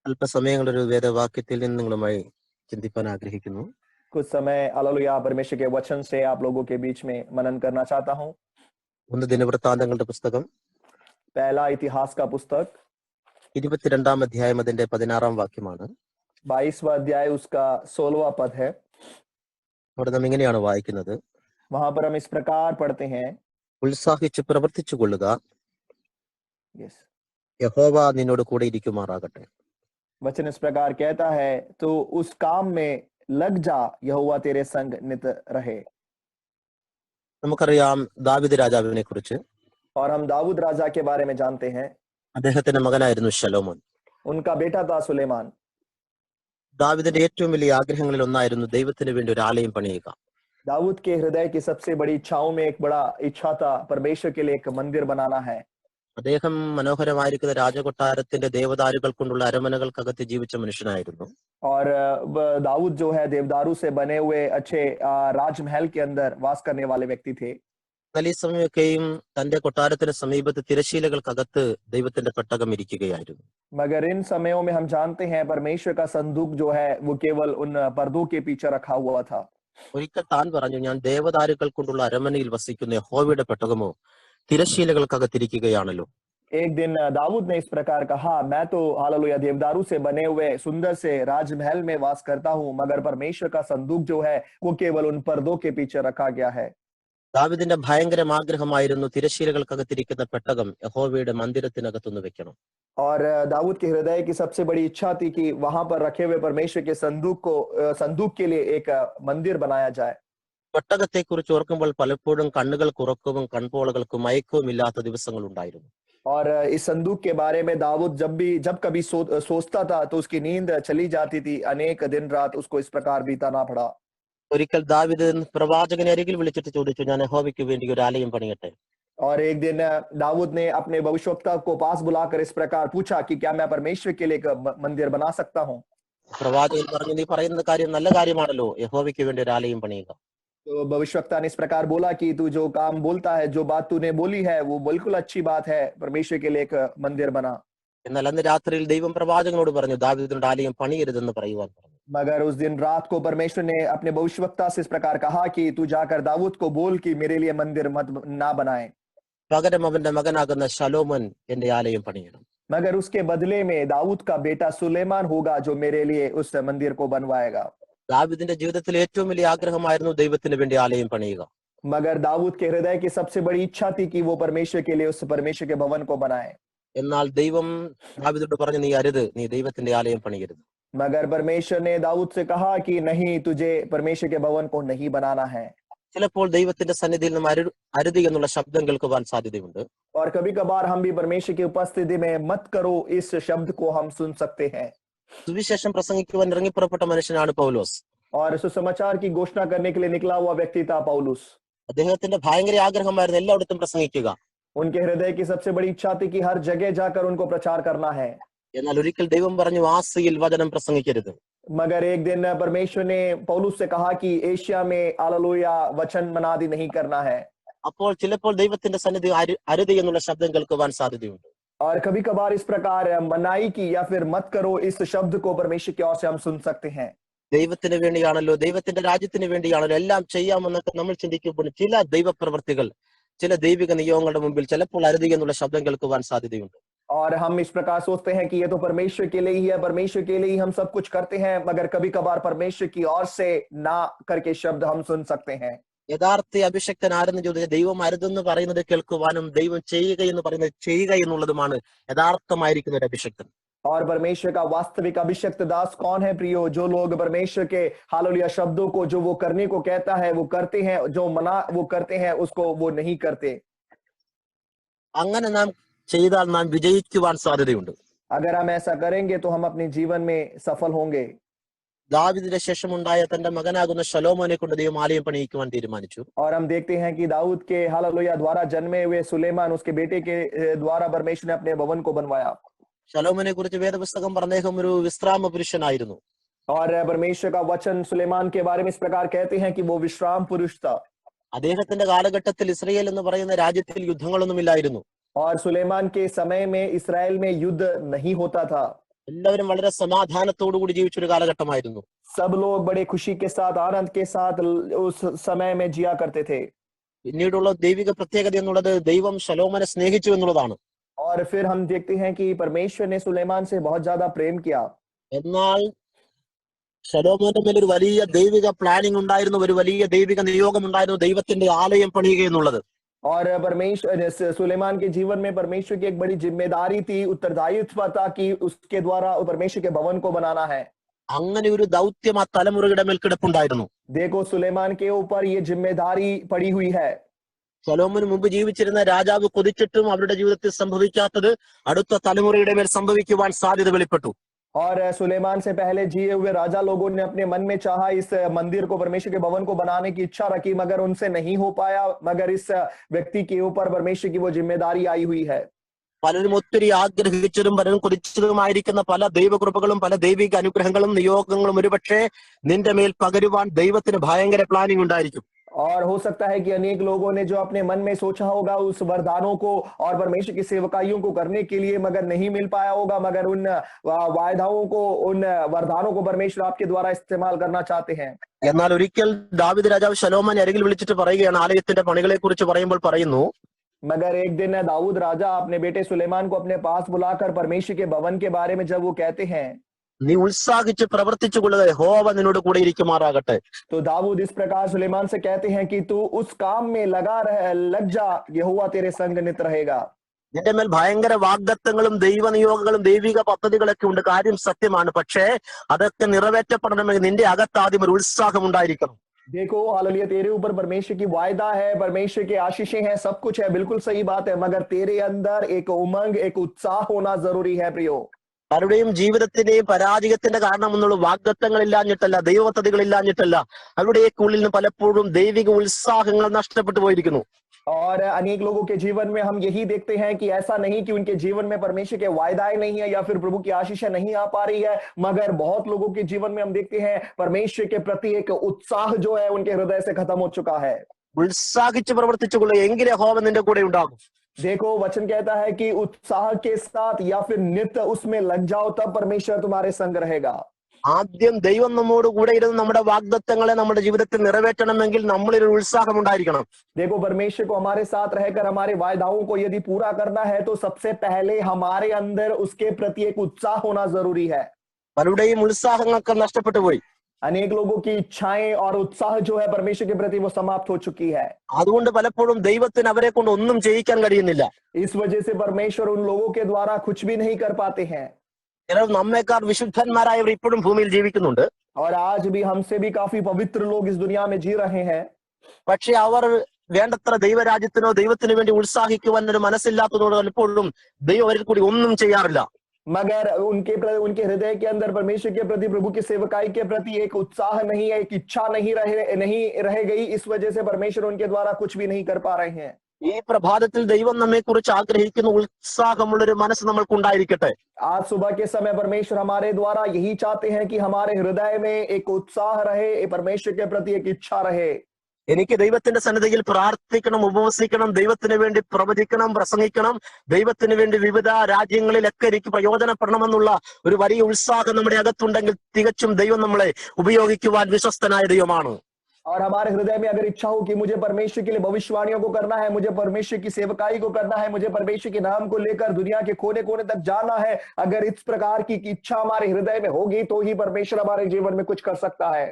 അല്പസമയങ്ങളൊരു വേദവാക്യത്തിൽ നിന്ന് നിങ്ങളുമായി ചിന്തിപ്പാൻ ആഗ്രഹിക്കുന്നു. कुछ समय हालेलुया परमेश्वर के वचन से आप लोगों के बीच में मनन करना चाहता हूँ। ഒന്ന് ദിനവൃത്താന്തങ്ങളുടെ പുസ്തകം पहला इतिहास का पुस्तक 22-ാം അധ്യായം അതിന്റെ 16-ാം വാക്യമാണ്. 22वां अध्याय उसका 16वां पद है। അവിടെ നാം ഇങ്ങനെയാണ് വായിക്കുന്നത്: वहां पर हम इस प्रकार पढ़ते हैं, ഉത്സാഹിച്ച് പ്രവർത്തിച്ചു കൊള്ളുക, यस യഹോവ നിന്നോട് കൂടെ ഇരിക്കുമാറാകട്ടെ. वचन इस प्रकार कहता है, तो उस काम में लग जा, यहोवा तेरे संग नित रहे। നമുക്കറിയാം ദാവീദ് രാജാവിനെ കുറിച്ച്. और हम दाऊद राजा के बारे में जानते हैं। അദ്ദേഹത്തിന്റെ മകനായിരുന്നു ശലോമോൻ. उनका बेटा था सुलेमान। ദാവീദിന്റെ ഏറ്റവും വലിയ ആഗ്രഹങ്ങളിൽ ഒന്നായിരുന്നു ദൈവത്തിന് വേണ്ടി ഒരു ആലയം പണിയുക. दाऊद के हृदय की सबसे बड़ी इच्छाओं में एक बड़ा इच्छा था परमेश्वर के लिए एक मंदिर बनाना है। അദ്ദേഹം മനോഹരമായിരിക്കുന്ന രാജകൊട്ടാരത്തിന്റെ ദേവദാരുകൾ കൊണ്ടുള്ള അരമനകൾക്കകത്ത് ജീവിച്ച മനുഷ്യനായിരുന്നു. और दाऊद जो है देवदारू से बने हुए अच्छे राजमहल के अंदर वास करने वाले व्यक्ति थे। എന്നാൽ ഈ സമയമൊക്കെയും തന്റെ കൊട്ടാരത്തിന് സമീപത്ത് തിരശീലകൾക്കകത്ത് ദൈവത്തിന്റെ പെട്ടകം ഇരിക്കുകയായിരുന്നു. मगर इन समयों में हम जानते हैं परमेश्वर का संदूक जो है वो केवल उन पर्दों के पीछे रखा हुआ था। ഒരിക്കൽ तान പറഞ്ഞു, ഞാൻ ദേവദാരുകൾ കൊണ്ടുള്ള അരമനയിൽ വസിക്കുന്ന യഹോവയുടെ പെട്ടകമോ തിരശീലകൾക്കകത്തിരിക്കുകയാണല്ലോ. एक दिन दाऊद ने इस प्रकार कहा, मैं तो हालेलुया देवदारू से बने हुए सुंदर से राजमहल में वास करता हूँ, मगर परमेश्वर का संदूक जो है वो केवल उन पर्दों के पीछे रखा गया है। ദാവീദിന്റെ ഭയങ്കര ആഗ്രഹമായിരുന്നു തിരശീലകൾക്കകത്തിരിക്കുന്ന പെട്ടകം യഹോവയുടെ മന്ദിരത്തിനകത്തൊന്ന് വെക്കണം. और दाऊद के हृदय की सबसे बड़ी इच्छा थी कि वहां पर रखे हुए परमेश्वर के संदूक के लिए एक मंदिर बनाया जाए। പെട്ടകത്തെ കുറിച്ച് ഓർക്കുമ്പോൾ പലപ്പോഴും കണ്ണുകൾ കുറക്കവും കൺപോളകൾക്കും മയക്കവും ഇല്ലാത്ത ദിവസങ്ങൾ ഉണ്ടായിരുന്നു. और इस संदूक के बारे में दाऊद जब कभी सोचता था तो उसकी नींद चली जाती थी। अनेक दिन रात उसको इस प्रकार बीताना पड़ा। ഒരിക്കൽ ദാവീദ് പ്രവാചകനെ അരികിൽ വിളിച്ചിട്ട് ചോദിച്ചു, ഞാൻ യഹോവയ്ക്ക് വേണ്ടി ഒരു ആലയം പണിയട്ടെ. और एक दिन दाऊद ने अपने भविष्यवक्ता को पास बुलाकर इस प्रकार पूछा कि क्या मैं परमेश्वर के लिए एक मंदिर बना सकता हूँ। പ്രവാചകൻ പറഞ്ഞു, നീ പറയുന്ന കാര്യം നല്ല കാര്യമാണല്ലോ, യഹോവയ്ക്ക് വേണ്ടി ഒരു ആലയം പണിയുക. तो भविष्यवक्ता ने इस प्रकार बोला कि तू जो काम बोलता है, जो बात तूने बोली है वो बिल्कुल अच्छी बात है, परमेश्वर के लिए एक मंदिर बना। എന്നാൽ അന്ന് രാത്രിയിൽ ദൈവം പ്രവാചകനോട് പറഞ്ഞു, ദാവീദിന്റെ ആലയം പണിയരുതെന്ന് പറയുവാൻ പറഞ്ഞു. मगर उस दिन रात को परमेश्वर ने अपने भविष्यवक्ता से इस प्रकार कहा कि तू जाकर दाऊद को बोल कि मेरे लिए मंदिर मत ना बनाए, പകരം അവന്റെ മകനാകുന്ന ശലോമോൻ എന്റെ ആലയം പണിയണം. मगर उसके बदले में दाऊद का बेटा सुलेमान होगा जो मेरे लिए उस मंदिर को बनवाएगा। ദാവീദിന്റെ ജീവിതത്തിൽ ഏറ്റവും വലിയ ആഗ്രഹമായിരുന്നു ദൈവത്തിന് വേണ്ടി ആലയം പണിയുക. मगर दाऊद के हृदय की सबसे बड़ी इच्छा थी कि वो परमेश्वर के लिए उस परमेश्वर के भवन को बनाए। എന്നാൽ ദൈവം ദാവീദോട് പറഞ്ഞു, നീ അരുത്, നീ ദൈവത്തിന്റെ ആലയം പണിയരുത്. मगर परमेश्वर ने दाऊद से कहा कि नहीं, तुझे परमेश्वर के भवन को नहीं बनाना है। ചിലപ്പോൾ ദൈവത്തിന്റെ സന്നിധിയിൽ നിന്നും അരുത് എന്നുള്ള ശബ്ദം കേൾക്കുവാൻ സാധ്യതയുണ്ട്. और कभी कभार हम भी परमेश्वर की उपस्थिति में मत करो इस शब्द को हम सुन सकते हैं। സുവിശേഷം പ്രസംഗിക്കുവാൻ ഇറങ്ങിപ്പുറപ്പെട്ട മനുഷ്യനാണ് പൗലോസ്. और सुसमाचार की घोषणा करने के लिए निकला हुआ व्यक्ति था पौलुस। അദ്ദേഹത്തിന്റെ ഭയങ്കര ആഗ്രഹമായിരുന്നു എല്ലായിടത്തും പ്രസംഗിക്കുക. उनके हृदय की सबसे बड़ी इच्छा थी कि हर जगह जाकर उनको प्रचार करना है। എന്നാൽ ഒരിക്കൽ ദൈവം പറഞ്ഞു, ആസിയിൽ വചനം പ്രസംഗിക്കരുത്. मगर एक दिन परमेश्वर ने पौलुस से कहा कि एशिया में हालेलुया वचन मनादी नहीं करना है। അപ്പോൾ ചിലപ്പോൾ ദൈവത്തിന്റെ സന്നിധി അരുത് എന്നുള്ള ശബ്ദം കേൾക്കുവാൻ സാധ്യതയുണ്ട്. और कभी कभार इस प्रकार मनाई की या फिर मत करो इस शब्द को परमेश्वर की ओर से हम सुन सकते हैं। ദൈവത്തിന് വേണ്ടിയാണല്ലോ, ദൈവത്തിന്റെ രാജ്യത്തിന് വേണ്ടിയാണല്ലോ എല്ലാം ചെയ്യാമെന്നൊക്കെ നമ്മൾ ചിന്തിക്കുമ്പോൾ ചില ദൈവപ്രവർത്തികൾ, ചില ദൈവിക നിയോഗങ്ങളുടെ മുമ്പിൽ ചിലപ്പോൾ അരുത് എന്നുള്ള ശബ്ദം കേൾക്കുവാൻ സാധ്യതയുണ്ട്. और हम इस प्रकार सोचते हैं कि ये तो परमेश्वर के लिए ही है, परमेश्वर के लिए ही हम सब कुछ करते हैं, मगर कभी कभार परमेश्वर की ओर से ना करके शब्द हम सुन सकते हैं। യഥാർത്ഥ അഭിഷക്തൻ ആരെന്ന് ചോദിച്ചാൽ ദൈവം അരുതെന്ന് പറയുന്നത് കേൾക്കുവാനും ദൈവം ചെയ്യുക എന്ന് പറയുന്നത് ചെയ്യുക എന്നുള്ളതുമാണ് യഥാർത്ഥമായിരിക്കുന്ന ഒരു അഭിഷക്തൻ. और परमेश्वर का वास्तविक अभिषिक्त दास कौन है प्रियो? जो लोग परमेश्वर के हालेलुया शब्दों को जो वो करने को कहता है वो करते हैं, जो मना वो करते हैं उसको वो नहीं करते। അങ്ങനെ നാം ചെയ്താൽ നാം വിജയിക്കുവാൻ സാധ്യതയുണ്ട്. अगर हम ऐसा करेंगे तो हम अपने जीवन में सफल होंगे। ദാവീദിന്റെ ശേഷമുണ്ടായ തന്റെ മകനാകുന്ന ശലോമോനെ കൊണ്ട് ദൈവം ആലയം പണിയിക്കുവാൻ തീരുമാനിച്ചു. और हम देखते हैं कि दाऊद के हालेलुया द्वारा जन्मे हुए सुलेमान उसके बेटे के द्वारा परमेश्वर ने अपने भवन को बनवाया। ശലോമോനെ കുറിച്ച് വേദപുസ്തകം പറഞ്ഞ അദ്ദേഹം ഒരു വിശ്രാമ പുരുഷനായിരുന്നു. और परमेश्वर का वचन सुलेमान के बारे में इस प्रकार कहते हैं कि वो विश्राम पुरुष था। അദ്ദേഹത്തിന്റെ കാലഘട്ടത്തിൽ ഇസ്രയേൽ എന്ന് പറയുന്ന രാജ്യത്തിൽ യുദ്ധങ്ങളൊന്നുമില്ലായിരുന്നു. और सुलेमान के समय में इस्राएल में युद्ध नहीं होता था। എല്ലാവരും വളരെ സമാധാനത്തോടു കൂടി ജീവിച്ചൊരു കാലഘട്ടമായിരുന്നു. सब लोग बड़े खुशी के साथ, आनंद के साथ उस समय में जिया करते थे। പിന്നീടുള്ള ദൈവിക പ്രത്യേകത എന്നുള്ളത് ദൈവം ശലോമോനെ സ്നേഹിച്ചു എന്നുള്ളതാണ്. और फिर हम देखते हैं कि परमेश्वर ने सुलेमान से बहुत ज्यादा प्रेम किया। എന്നാൽ ശലോമോന്റെ മേൽ ഒരു വലിയ ദൈവിക പ്ലാനിംഗ് ഉണ്ടായിരുന്നു, ഒരു വലിയ ദൈവിക നിയോഗം ഉണ്ടായിരുന്നു, ദൈവത്തിന്റെ ആലയം പണിയുക എന്നുള്ളത്. और परमेश्वर सुलेमान के जीवन में परमेश्वर की एक बड़ी जिम्मेदारी थी, उत्तरदायित्व था कि उसके द्वारा परमेश्वर के भवन को बनाना है। അങ്ങനെ ഒരു ദൗത്യം ആ തലമുറയുടെ മേൽ കിടപ്പുണ്ടായിരുന്നു. देखो सुलेमान के ऊपर ये जिम्मेदारी पड़ी हुई है। ശലോമോന് മുമ്പ് ജീവിച്ചിരുന്ന രാജാവ് കൊതിച്ചിട്ടും അവരുടെ ജീവിതത്തിൽ സംഭവിക്കാത്തത് അടുത്ത തലമുറയുടെ മേൽ സംഭവിക്കുവാൻ സാധ്യത വെളിപ്പെട്ടു. और सुलेमान से पहले जिए हुए राजा लोगों ने अपने मन में चाहा इस मंदिर को, परमेश्वर के भवन को बनाने की इच्छा रखी, मगर उनसे नहीं हो पाया। मगर इस व्यक्ति के ऊपर परमेश्वर की वो जिम्मेदारी आई हुई है। പലരും ഒത്തിരി ആഗ്രഹിച്ചതും പലരും കൊതിച്ചതുമായിരിക്കുന്ന പല ദൈവകൃപകളും പല ദൈവിക അനുഗ്രഹങ്ങളും നിയോഗങ്ങളും ഒരുപക്ഷെ നിന്റെ മേൽ പകരുവാൻ ദൈവത്തിന് ഭയങ്കര പ്ലാനിംഗ് ഉണ്ടായിരിക്കും. और हो सकता है कि अनेक लोगों ने जो अपने मन में सोचा होगा उस वरदानों को और परमेश्वर की सेवकाइयों को करने के लिए, मगर नहीं मिल पाया होगा। मगर उन वायदाओं को, उन वरदानों को परमेश्वर आपके द्वारा इस्तेमाल करना चाहते हैं। എന്നാൽ ഒരിക്കൽ ദാവീദ് രാജാവ് ശലോമോനെ അരികിൽ വിളിച്ചിട്ട് പറയുകയാണ്, ആലയത്തിന്റെ പണികളെ കുറിച്ച് പറയുമ്പോൾ പറയുന്നു, मगर एक दिन दाऊद राजा अपने बेटे सुलेमान को अपने पास बुलाकर परमेश्वर के भवन के बारे में जब वो कहते हैं, നീ ഉത്സാഹിച്ച് പ്രവർത്തിച്ചു കൊള്ളുക, യഹോവ നിന്നോട് കൂടെ ഇരിക്കുമാറാകട്ടെ. तो दाऊद इस प्रकार सुलेमान से कहते हैं कि तू उस काम में लग जा, यहोवा तेरे संग नित रहेगा। നിന്റെ മേൽ ഭയങ്കര വാഗ്ദത്തങ്ങളും ദൈവനിയോഗങ്ങളും ദൈവിക പദ്ധതികളൊക്കെ ഉണ്ട്, കാര്യം സത്യമാണ്. പക്ഷേ അതൊക്കെ നിറവേറ്റപ്പെടണമെങ്കിൽ നിന്റെ അകത്താദ്യം ഒരു ഉത്സാഹം ഉണ്ടായിരിക്കണം. देखो हालेलुया, तेरे ऊपर परमेश्वर की वायदा है, परमेश्वर की आशीषें हैं, सब कुछ है, बिल्कुल सही बात है। मगर तेरे अंदर एक उमंग, एक उत्साह होना जरूरी है प्रियो। പലരുടെയും ജീവിതത്തിന്റെയും പരാജയത്തിന്റെ കാരണം എന്നുള്ള വാഗ്ദത്തങ്ങൾ ഇല്ലാഞ്ഞിട്ടല്ല, ദൈവപദ്ധതികൾ ഇല്ലാഞ്ഞിട്ടല്ല, അവരുടെയൊക്കെ ഉള്ളിൽ നിന്ന് പലപ്പോഴും ദൈവിക ഉത്സാഹങ്ങൾ നഷ്ടപ്പെട്ടു പോയിരിക്കുന്നു. और अनेक लोगों के जीवन में हम यही देखते हैं कि ऐसा नहीं कि उनके जीवन में परमेश्वर के वायदाएं नहीं है या फिर प्रभु की आशीषें नहीं आ पा रही है, मगर बहुत लोगों के जीवन में हम देखते हैं परमेश्वर के प्रति एक उत्साह जो है उनके हृदय से खत्म हो चुका है। ഉത്സാഹിച്ച് പ്രവർത്തിച്ചുകൊള്ളുക, എങ്കിലേ യഹോവ നിന്റെ കൂടെ ഉണ്ടാകും. देखो वचन कहता है कि उत्साह के साथ या फिर नित्य उसमें लग जाओ, तब परमेश्वर तुम्हारे संग रहेगा। ആദ്യം ദൈവം നമ്മോട് കൂടെ ഇരുന്ന് നമ്മുടെ വാഗ്ദത്തങ്ങളെ നമ്മുടെ ജീവിതത്തിൽ നിറവേറ്റണമെങ്കിൽ നമ്മളിൽ ഒരു ഉത്സാഹം ഉണ്ടായിരിക്കണം. देखो परमेश्वर को हमारे साथ रहकर हमारे वायदाओं को यदि पूरा करना है तो सबसे पहले हमारे अंदर उसके प्रति एक उत्साह होना जरूरी है। പലരുടെയും ഉത്സാഹങ്ങളൊക്കെ നഷ്ടപ്പെട്ടു പോയി. अनेक लोगों की इच्छाएं और उत्साह जो है परमेश्वर के प्रति वो समाप्त हो चुकी है। അതുകൊണ്ട് പലപ്പോഴും ദൈവത്തിന് അവരെ കൊണ്ട് ഒന്നും ചെയ്യിക്കാൻ കഴിയുന്നില്ല. इस वजह से परमेश्वर उन लोगों के द्वारा कुछ भी नहीं कर पाते हैं। ചിലർ നമ്മേക്കാൾ വിശുദ്ധന്മാരായവർ ഇപ്പോഴും ഭൂമിയിൽ ജീവിക്കുന്നുണ്ട്. और आज भी हमसे भी काफी पवित्र लोग इस दुनिया में जी रहे हैं। പക്ഷെ അവർ വേണ്ടത്ര ദൈവരാജ്യത്തിനോ ദൈവത്തിന് വേണ്ടി ഉത്സാഹിക്കുവാൻ ഒരു മനസ്സില്ലാത്തതോട് പലപ്പോഴും ദൈവം അവരിൽ കൂടി ഒന്നും ചെയ്യാറില്ല. मगर उनके हृदय के अंदर परमेश्वर के प्रति, प्रभु की सेवकाई के प्रति एक उत्साह नहीं है, एक इच्छा नहीं रह गई। इस वजह से परमेश्वर उनके द्वारा कुछ भी नहीं कर पा रहे हैं। ഈ പ്രഭാതത്തിൽ ദൈവം നമ്മെ കുറിച്ച് ആഗ്രഹിക്കുന്ന ഉത്സാഹമുള്ളൊരു മനസ്സ് നമ്മൾക്കുണ്ടായിരിക്കട്ടെ. आज सुबह के समय परमेश्वर हमारे द्वारा यही चाहते हैं कि हमारे हृदय में एक उत्साह रहे, परमेश्वर के प्रति एक इच्छा रहे। എനിക്ക് ദൈവത്തിന്റെ സന്നിധിയിൽ പ്രാർത്ഥിക്കണം, ഉപവസിക്കണം, ദൈവത്തിന് വേണ്ടി പ്രവചിക്കണം, പ്രസംഗിക്കണം, ദൈവത്തിന് വേണ്ടി വിവിധ രാജ്യങ്ങളിലൊക്കെ എനിക്ക് പ്രയോജനപ്പെടണമെന്നുള്ള ഒരു വലിയ ഉത്സാഹം നമ്മുടെ അകത്തുണ്ടെങ്കിൽ തികച്ചും ദൈവം നമ്മളെ ഉപയോഗിക്കുവാൻ വിശ്വസ്തനായ ദൈവമാണ്. और हमारे हृदय में अगर इच्छा हो कि मुझे परमेश्वर के लिए भविष्यवाणियों को करना है, मुझे परमेश्वर की सेवकाई को करना है, मुझे परमेश्वर के नाम को लेकर दुनिया के कोने कोने तक जाना है, अगर इस प्रकार की इच्छा हमारे हृदय में होगी तो ही परमेश्वर हमारे जीवन में कुछ कर सकता है।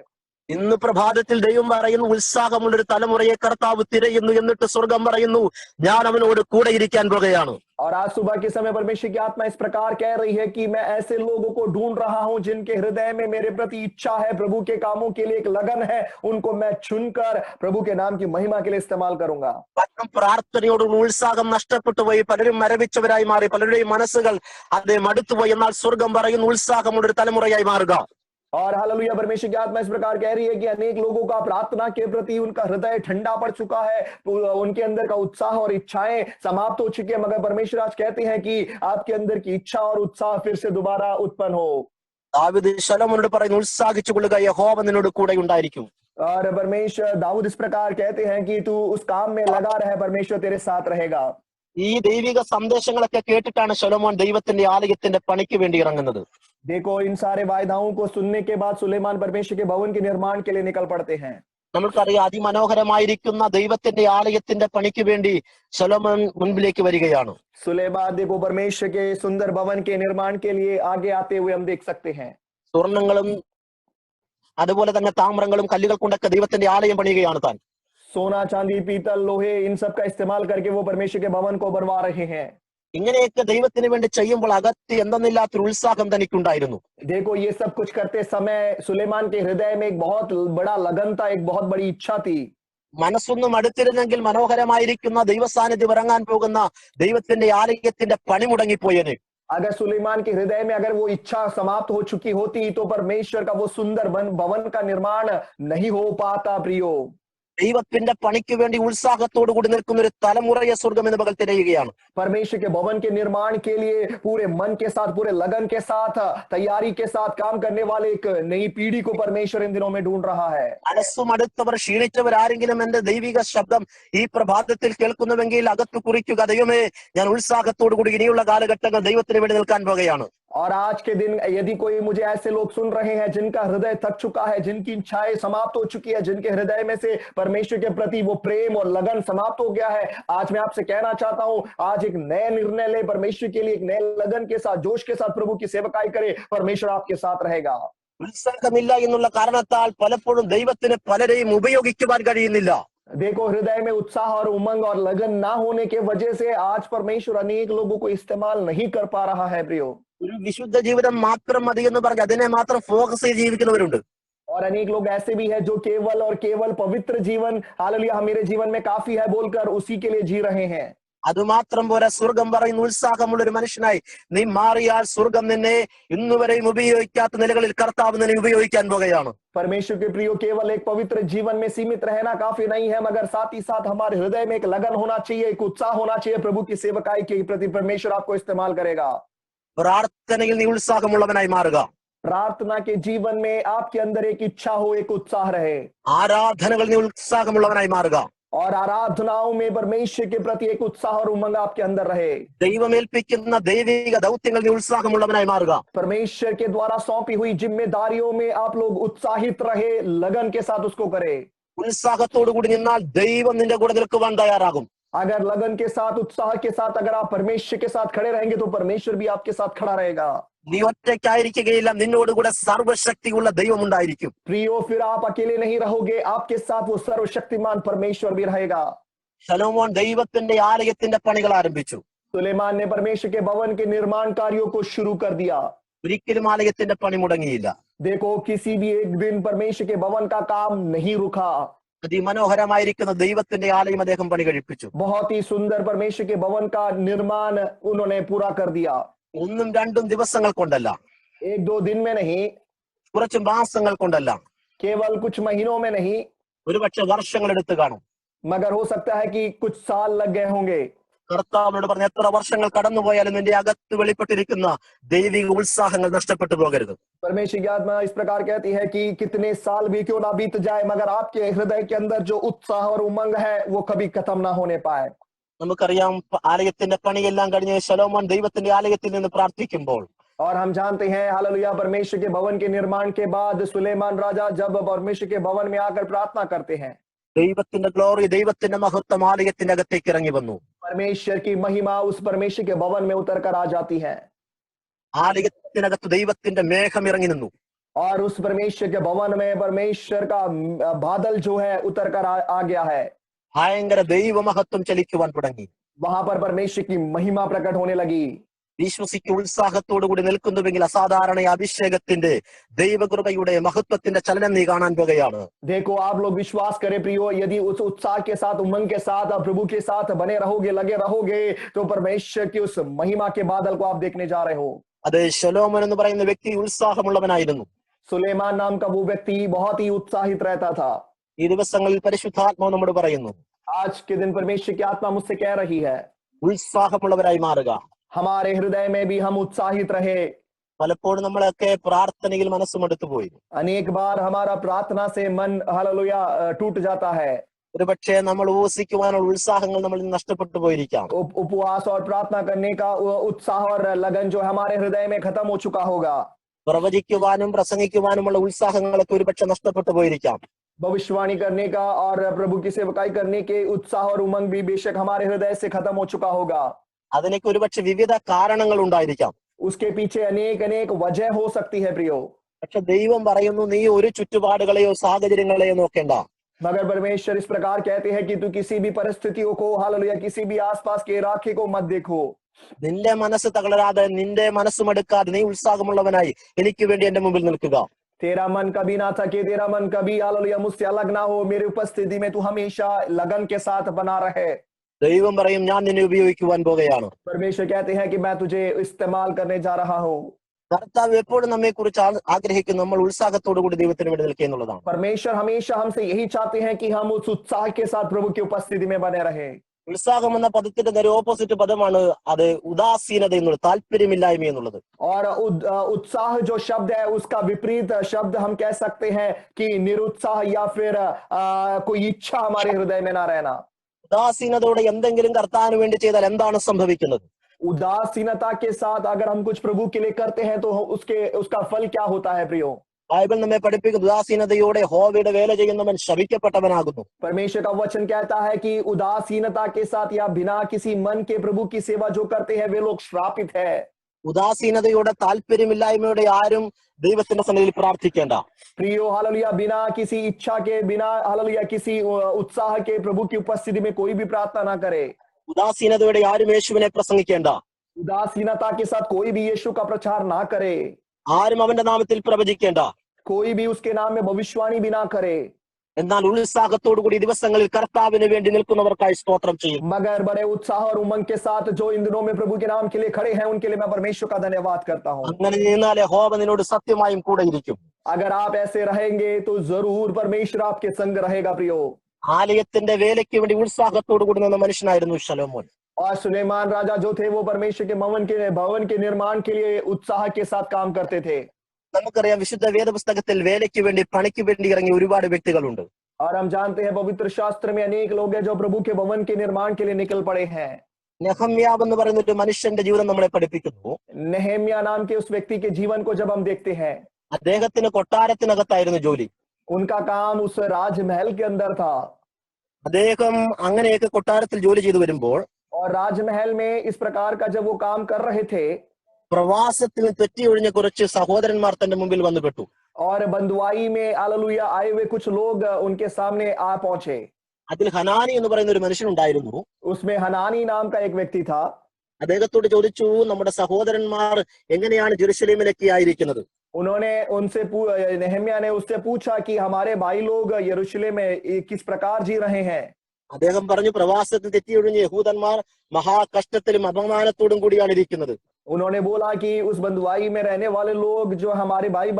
ഇന്ന് പ്രഭാതത്തിൽ ദൈവം പറയുന്നു, ഉത്സാഹമുള്ളൊരു തലമുറയെ കർത്താവ് തിരയുന്നു, എന്നിട്ട് സ്വർഗം പറയുന്നു, ഞാൻ അവനോട് കൂടെ ഇരിക്കാൻ പോകുകയാണ്. और आज सुबह के समय परमेश्वर की आत्मा इस प्रकार कह रही है कि मैं ऐसे लोगों को ढूंढ रहा हूं जिनके हृदय में मेरे प्रति इच्छा है, प्रभु के कामों के लिए एक लगन है, उनको मैं चुनकर प्रभु के नाम की महिमा के लिए इस्तेमाल करूंगा। പലരും പ്രാർത്ഥനയോടുള്ള ഉത്സാഹം നഷ്ടപ്പെട്ടു പോയി, പലരും മരവിച്ചവരായി മാറി, പലരുടെയും മനസ്സുകൾ അതേ മടുത്തുപോയി. എന്നാൽ സ്വർഗം പറയുന്നു, ഉത്സാഹമുള്ളൊരു തലമുറയായി മാറുക. और हालेलुया, परमेश्वर की आत्मा इस प्रकार कह रही है कि अनेक लोगों का प्रार्थना के प्रति उनका हृदय ठंडा पड़ चुका है, उनके अंदर का उत्साह और इच्छाएं समाप्त हो चुकी है। मगर परमेश्वर आज कहते हैं कि आपके अंदर की इच्छा और उत्साह फिर से दोबारा उत्पन्न हो। ദാവീദ് ശലോമോനോട് പറയുന്നു, ഉത്സാഹിച്ചു കൊള്ളുക, യഹോവ നിന്നോട് കൂടെ ഉണ്ടായിരിക്കും. और परमेश्वर दाऊद इस प्रकार कहते हैं कि तू उस काम में लगा रहे, परमेश्वर तेरे साथ रहेगा। ഈ ദൈവിക സന്ദേശങ്ങളൊക്കെ കേട്ടിട്ടാണ് ശലോമോൻ ദൈവത്തിന്റെ ആലയത്തിന്റെ പണിക്ക് വേണ്ടി ഇറങ്ങുന്നത്. देखो इन सारे वायदाओं को सुनने के बाद सुलेमान परमेश्वर के भवन के निर्माण के लिए निकल पड़ते हैं। നമ്മൾക്കറിയാം, അതിമനോഹരമായിരിക്കുന്ന ദൈവത്തിന്റെ ആലയത്തിന്റെ പണിക്ക് വേണ്ടി ശലോമോൻ മുൻപിലേക്ക് വരികയാണ്. सुलेमान देखो परमेश्वर के सुंदर भवन के निर्माण के लिए आगे आते हुए हम देख सकते हैं। സ്വർണങ്ങളും അതുപോലെ തന്നെ താമ്രങ്ങളും കല്ലുകൾ കൊണ്ടൊക്കെ ദൈവത്തിന്റെ ആലയം പണിയുകയാണ് താൻ. सोना चांदी पीतल लोहे इन सब का इस्तेमाल करके वो परमेश्वर के भवन को बनवा रहे हैं। ഇങ്ങനെയൊക്കെ ദൈവത്തിന് വേണ്ടി ചെയ്യുമ്പോൾ അകത്ത് എന്തെന്നില്ലാത്തൊരു ഉത്സാഹം തനിക്കുണ്ടായിരുന്നു. देखो ये सब कुछ करते समय सुलेमान के हृदय में एक बहुत बड़ा लगन था, एक बहुत बड़ी इच्छा थी। മനസ്സൊന്നും അടുത്തിരുന്നെങ്കിൽ മനോഹരമായിരിക്കുന്ന ദൈവസാന്നിധ്യം ഇറങ്ങാൻ പോകുന്ന ദൈവത്തിന്റെ ആലയത്തിന്റെ പണി മുടങ്ങിപ്പോയേനെ. अगर सुलेमान के हृदय में अगर वो इच्छा समाप्त हो चुकी होती तो परमेश्वर का वो सुंदर भवन का निर्माण नहीं हो पाता। प्रियो, ദൈവത്തിന്റെ പണിക്ക് വേണ്ടി ഉത്സാഹത്തോടു കൂടി നിൽക്കുന്ന ഒരു തലമുറയെ സ്വർഗം എന്ന് പകൽ തിരയുകയാണ്. परमेश्वर के भवन के निर्माण के लिए पूरे मन के साथ, पूरे लगन के साथ, तैयारी के साथ काम करने वाले एक नई पीढ़ी को परमेश्वर इन दिनों में ढूंढ रहा है। മനസ്സും അടുത്തവർ ക്ഷീണിച്ചവർ ആരെങ്കിലും എന്റെ ദൈവിക ശബ്ദം ഈ പ്രഭാതത്തിൽ കേൾക്കുന്നുവെങ്കിൽ അകത്ത് കുറിക്കുക, ദൈവമേ ഞാൻ ഉത്സാഹത്തോടു കൂടി ഇനിയുള്ള കാലഘട്ടങ്ങൾ ദൈവത്തിന് വേണ്ടി നിൽക്കാൻ പോകുകയാണ്. और आज के दिन यदि कोई मुझे ऐसे लोग सुन रहे हैं जिनका हृदय थक चुका है, जिनकी इच्छाएं समाप्त हो चुकी है, जिनके हृदय में से परमेश्वर के प्रति वो प्रेम और लगन समाप्त हो गया है, आज मैं आपसे कहना चाहता हूं, आज एक नया निर्णय ले, परमेश्वर के लिए एक नए लगन के साथ, जोश के साथ प्रभु की सेवकाई करे, परमेश्वर आपके साथ रहेगा। ഉത്സാഹമില്ല എന്നുള്ള കാരണത്താൽ പലപ്പോഴും ദൈവത്തിന് പലരെയും ഉപയോഗിക്കുവാൻ കഴിയുന്നില്ല. देखो हृदय में उत्साह और उमंग और लगन ना होने के वजह से आज परमेश्वर अनेक लोगों को इस्तेमाल नहीं कर पा रहा है। प्रियो, ഒരു വിശുദ്ധ ജീവിതം മാത്രം മതി എന്ന് പറഞ്ഞ് അതിനെ മാത്രം ഫോക്കസ് ചെയ്ത് ജീവിക്കുന്നവരുണ്ട്. और अनेक लोग ऐसे भी हैं जो केवल और केवल पवित्र जीवन, हालेलुया मेरे जीवन में काफी है बोलकर उसी के लिए जी रहे हैं। അതുമാത്രം പോരാ, സ്വർഗം പറയുന്ന ഉത്സാഹമുള്ള ഒരു മനുഷ്യനായി നീ മാറിയാൽ സ്വർഗം നിന്നെ ഇന്നുവരെയും ഉപയോഗിക്കാത്ത നിലകളിൽ കർത്താവ് നിന്നെ ഉപയോഗിക്കാൻ പോകുകയാണ്. परमेश्वर के प्रियो, केवल एक पवित्र जीवन में सीमित रहना काफी नहीं है, मगर साथ ही साथ हमारे हृदय में एक लगन होना चाहिए, एक उत्साह होना चाहिए प्रभु की सेवकाई के प्रति। परमेश्वर आपको इस्तेमाल करेगा। പ്രാർത്ഥനയിൽ നീ ഉത്സാഹമുള്ളവനായി മാറുക. प्रार्थना के जीवन में आपके अंदर एक इच्छा हो, एक उत्साह रहे। ആരാധനകൾ നീ ഉത്സാഹമുള്ളവനായി മാറുക. और आराधनाओं में परमेश्वर के प्रति एक उत्साह और उमंग आपके अंदर रहे। ദൈവമേൽപ്പിക്കുന്ന ദൈവിക ദൗത്യങ്ങൾ നീ ഉത്സാഹമുള്ളവനായി മാറുക. परमेश्वर के द्वारा सौंपी हुई जिम्मेदारियों में आप लोग उत्साहित रहे, लगन के साथ उसको करे। ഉത്സാഹത്തോടു കൂടി നിന്നാൽ ദൈവം നിന്റെ കൂടെ നിൽക്കുവാൻ തയ്യാറാകും. अगर लगन के साथ, उत्साह के साथ अगर आप परमेश्वर के साथ खड़े रहेंगे तो परमेश्वर भी आपके साथ खड़ा रहेगा। നീ ഒറ്റയ്ക്കായിരിക്കുകയില്ല, നിന്നോടുകൂടെ സർവശക്തിയുള്ള ദൈവം ഉണ്ടായിരിക്കും. प्रियो, फिर आप अकेले नहीं रहोगे, आपके साथ वो सर्वशक्तिमान परमेश्वर भी रहेगा। ശലോമോൻ ദൈവത്തിന്റെ ആലയത്തിന്റെ പണികൾ ആരംഭിച്ചു. सुलेमान ने परमेश्वर के भवन के निर्माण कार्यों को शुरू कर दिया। ഒരിക്കലും ആലയത്തിന്റെ പണി മുടങ്ങിയില്ല. देखो किसी भी एक दिन परमेश्वर के भवन का काम नहीं रुका। അതിമനോഹരമായിരിക്കുന്ന ദൈവത്തിന്റെ ആലയം അദ്ദേഹം പണി കഴിപ്പിച്ചു. बहुत ही सुंदर परमेश्वर के भवन का निर्माण उन्होंने पूरा कर दिया। ഒന്നും രണ്ടും ദിവസങ്ങൾ കൊണ്ടല്ല, एक दो दिन में नहीं, കുറച്ച് മാസങ്ങൾ കൊണ്ടല്ല, केवल कुछ महीनों में नहीं, ഒരുപക്ഷെ വർഷങ്ങൾ എടുത്തു കാണും. मगर हो सकता है कि कुछ साल लग गए होंगे। കർത്താവിനോട് പറഞ്ഞ എത്ര വർഷങ്ങൾ കടന്നുപോയാലും നിന്റെ അകത്ത് വെളിപ്പെട്ടിരിക്കുന്ന ദൈവിക ഉത്സാഹങ്ങൾ നഷ്ടപ്പെട്ടു പോകരുത്. परमेश्वर की आत्मा इस प्रकार कहती है कि कितने साल भी क्यों ना बीत जाए, मगर आपके हृदय के अंदर जो उत्साह और उमंग है वो कभी खत्म ना होने पाए। നമുക്കറിയാം, ആലയത്തിന്റെ പണിയെല്ലാം കഴിഞ്ഞ് ശലോമോൻ ദൈവത്തിന്റെ ആലയത്തിൽ നിന്ന് പ്രാർത്ഥിക്കുമ്പോൾ और हम जानते हैं हालेलुया परमेश्वर के भवन के निर्माण के बाद सुलेमान राजा जब परमेश्वर के भवन में आकर प्रार्थना करते हैं, ദൈവത്തിന്റെ ഗ്ലോറി, ദൈവത്തിന്റെ മഹത്വം ആലയത്തിന്റെ അകത്തേക്ക് ഇറങ്ങി വന്നു. परमेश्वर की महिमा उस परमेश्वर के भवन में उतर कर आ जाती है। ആലയത്തിനകത്ത് ദൈവത്തിന്റെ മേഘം ഇറങ്ങി നിന്നു. और उस परमेश्वर के भवन में परमेश्वर का बादल जो है उतर कर आ गया है। ഭയങ്കര ദൈവമഹത്വം ചലിക്കുവാൻ തുടങ്ങി. वहां पर परमेश्वर की महिमा प्रकट होने लगी। വിശ്വസിക്ക് ഉത്സാഹത്തോടു കൂടി നിൽക്കുന്നുവെങ്കിൽ അസാധാരണ അഭിഷേകത്തിന്റെ ദൈവകൃപയുടെ മഹത്വത്തിന്റെ ചലനം നീ കാണാൻ പോകുകയാണ്. देखो आप लोग विश्वास करें प्रियो, यदि उस उत्साह के साथ, उमंग के साथ, आप प्रभु के साथ बने रहोगे, लगे रहोगे, तो परमेश्वर की उस महिमा के बादल को आप देखने जा रहे हो। അത് ശലോമോൻ എന്ന് പറയുന്ന വ്യക്തി ഉത്സാഹമുള്ളവനായിരുന്നു. सुलेमान नाम का वो व्यक्ति बहुत ही उत्साहित रहता था। ഈ ദിവസങ്ങളിൽ പരിശുദ്ധാത്മാവ് നമ്മോട് പറയുന്നു, आज के दिन परमेश्वर की आत्मा मुझसे कह रही है, ഉത്സാഹമുള്ളവരായി മാറുക. हमारे हृदय में भी हम उत्साहित रहे। പലപ്പോഴും നമ്മളൊക്കെ പ്രാർത്ഥനയിൽ മനസ്സുമെടുത്തു പോയി. अनेक बार हमारा प्रार्थना से मन हालेलुया टूट जाता है। ഒരുപക്ഷെ നമ്മൾ ഉപവസിക്കുവാനുള്ള ഉത്സാഹങ്ങൾ നമ്മളിൽ നിന്ന് നഷ്ടപ്പെട്ടു പോയിരിക്കാം. उपवास और प्रार्थना करने का उत्साह और लगन जो हमारे हृदय में खत्म हो चुका होगा. പ്രവചിക്കുവാനും പ്രസംഗിക്കുവാനുമുള്ള ഉത്സാഹങ്ങളൊക്കെ ഒരുപക്ഷെ നഷ്ടപ്പെട്ടു പോയിരിക്കാം. भविष्यवाणी करने का और प्रभु की सेवकाई करने के उत्साह और उमंग भी बेशक हमारे हृदय से खत्म हो चुका होगा. അതിനൊക്കെ ഒരുപക്ഷെ വിവിധ കാരണങ്ങൾ ഉണ്ടായിരിക്കാം. उसके पीछे अनेक अनेक वजह हो सकती है प्रियो. പക്ഷെ ദൈവം പറയുന്നു, നീ ഒരു ചുറ്റുപാടുകളെയോ സാഹചര്യങ്ങളെയോ നോക്കേണ്ട. मगर परमेश्वर इस प्रकार कहते हैं कि तू किसी भी परिस्थितियों को, हालेलुया, किसी भी आसपास के इलाके को मत देखो. നിന്റെ മനസ്സ് തളരാതെ, നിന്റെ മനസ്സുമെടുക്കാതെ നീ ഉത്സാഹമുള്ളവനായി എനിക്ക് വേണ്ടി എന്റെ മുമ്പിൽ നിൽക്കുക. तेरा मन कभी ना थके, तेरा मन कभी हालेलुया मुझसे अलग ना हो. मेरी उपस्थिति में तू हमेशा लगन के साथ बना रहे. ദൈവം പറയും, ഞാൻ നിന്നെ ഉപയോഗിക്കുവാൻ പോകുകയാണ്. परमेश्वर कहते हैं कि मैं तुझे इस्तेमाल करने जा रहा हूँ. കർത്താവ് എപ്പോഴും നമ്മെ കുറിച്ച് ആഗ്രഹിക്കും നമ്മൾ ഉത്സാഹത്തോടു കൂടി ദൈവത്തിന് വേണ്ടി നിൽക്കുക എന്നുള്ളതാണ്. परमेश्वर हमेशा हमसे यही चाहते हैं कि हम उस उत्साह के साथ प्रभु की उपस्थिति में बने रहे. ഉത്സാഹം എന്ന പദത്തിന്റെ നേരെ ഓപ്പോസിറ്റ് പദമാണ് അത് ഉദാസീനത എന്നുള്ളത്, താല്പര്യമില്ലായ്മ എന്നുള്ളത്. और उत्साह जो शब्द है उसका विपरीत शब्द हम कह सकते हैं कि निरुत्साह या फिर कोई इच्छा हमारे हृदय में ना रहना. ഉദാസീനതയോടെ എന്തെങ്കിലും കർത്താവിന് വേണ്ടി ചെയ്താൽ എന്താണ് സംഭവിക്കുന്നത്? उदासीनता के साथ अगर हम कुछ प्रभु के लिए करते हैं तो उसका फल क्या होता है प्रियो? ബൈബിൾ നമ്മെ പഠിപ്പിക്കുന്ന ഉദാസീനതയോടെ യഹോവയുടെ വേല ചെയ്യുന്നവൻ ശപിക്കപ്പെട്ടവനാകുന്നു. परमेश्वर का वचन कहता है कि उदासीनता के साथ या बिना किसी मन के प्रभु की सेवा जो करते हैं वे लोग श्रापित है. ഉദാസീനതയോടെ താല്പര്യമില്ലായ്മയോടെ ആരും ദൈവത്തിന്റെ സന്നിധിയിൽ പ്രാർത്ഥിക്കേണ്ട. प्रियो हालेलुया, बिना किसी इच्छा के, बिना हालेलुया किसी उत्साह के प्रभु की उपस्थिति में कोई भी प्रार्थना ना करे. ഉദാസീനതയോടെ ആരും യേശുവിനെ പ്രസംഗിക്കേണ്ട. उदासीनता के साथ कोई भी यीशु का प्रचार ना करे. ആരും അവന്റെ നാമത്തിൽ പ്രവചിക്കേണ്ട. कोई भी उसके नाम में भविष्यवाणी भी ना करे. എന്നാൽ ഉത്സാഹത്തോടു കൂടി ദിവസങ്ങളിൽ കർത്താവിന് വേണ്ടി നിൽക്കുന്നവർക്കായി സ്തോത്രം ചെയ്യും. मगर बड़े उत्साह और उमंग के साथ जो इन दिनों में प्रभु के नाम के लिए खड़े हैं उनके लिए मैं परमेश्वर का धन्यवाद करता हूँ. അങ്ങനെ നിന്നാൽ യഹോവ നിന്നോട് സത്യമായും കൂടെ ഇരിക്കും. अगर आप ऐसे रहेंगे तो जरूर परमेश्वर आपके संग रहेगा प्रियो. ആലയത്തിന്റെ വേലയ്ക്ക് വേണ്ടി ഉത്സാഹത്തോടു കൂടി നിന്ന മനുഷ്യനായിരുന്നു ശലോമോൻ. और सुलेमान राजा जो थे वो परमेश्वर के भवन के निर्माण के लिए उत्साह के साथ काम करते थे. നമുക്കറിയാം, വിശുദ്ധ വേദപുസ്തകത്തിൽ വേലയ്ക്ക് വേണ്ടി പണിക്ക് വേണ്ടി ഇറങ്ങിയ ഒരുപാട് വ്യക്തികളുണ്ട്. और हम जानते हैं पवित्र शास्त्र में अनेक लोग हैं जो प्रभु के भवन के निर्माण के लिए निकल पड़े हैं. നെഹമ്യാവ് എന്ന് പറയുന്ന ഒരു മനുഷ്യന്റെ ജീവിതം നമ്മളെ പഠിപ്പിക്കുന്നു. नेहम्या नाम के उस व्यक्ति के जीवन को जब हम देखते हैं, അദ്ദേഹത്തിന് കൊട്ടാരത്തിനകത്തായിരുന്നു ജോലി. उनका काम उस राजमहल के अंदर था. അദ്ദേഹം അങ്ങനെയൊക്കെ കൊട്ടാരത്തിൽ ജോലി ചെയ്തു വരുമ്പോൾ और राजमहल में इस प्रकार का जब वो काम कर रहे थे, പ്രവാസത്തിൽ തെറ്റിയൊഴിഞ്ഞ കുറച്ച് സഹോദരന്മാർ തന്റെ മുമ്പിൽ വന്നു പെട്ടു. और बंधुआई में हालेलुया आए हुए कुछ लोग उनके सामने आ पहुंचे. അതിൽ ഹനാനി എന്ന് പറയുന്ന ഒരു മനുഷ്യൻ ഉണ്ടായിരുന്നു. उसमें हनानी नाम का एक व्यक्ति था. അദ്ദേഹത്തോട് ചോദിച്ചു, നമ്മുടെ സഹോദരന്മാർ എങ്ങനെയാണ് ജെറുസലേമിലേക്ക് ആയിരിക്കുന്നത്? उन्होंने उनसे नेहम्या ने उससे पूछा कि हमारे भाई लोग यरूशलेम में किस प्रकार जी रहे हैं. അദ്ദേഹം പറഞ്ഞു, പ്രവാസത്തിൽ തെറ്റിയൊഴിഞ്ഞ യഹൂദന്മാർ മഹാകഷ്ടത്തിലും അപമാനത്തോടും കൂടിയാണ് ഇരിക്കുന്നത്. उन्होंने बोला कि उस बंधुआई में रहने वाले लोग जो हमारे भाई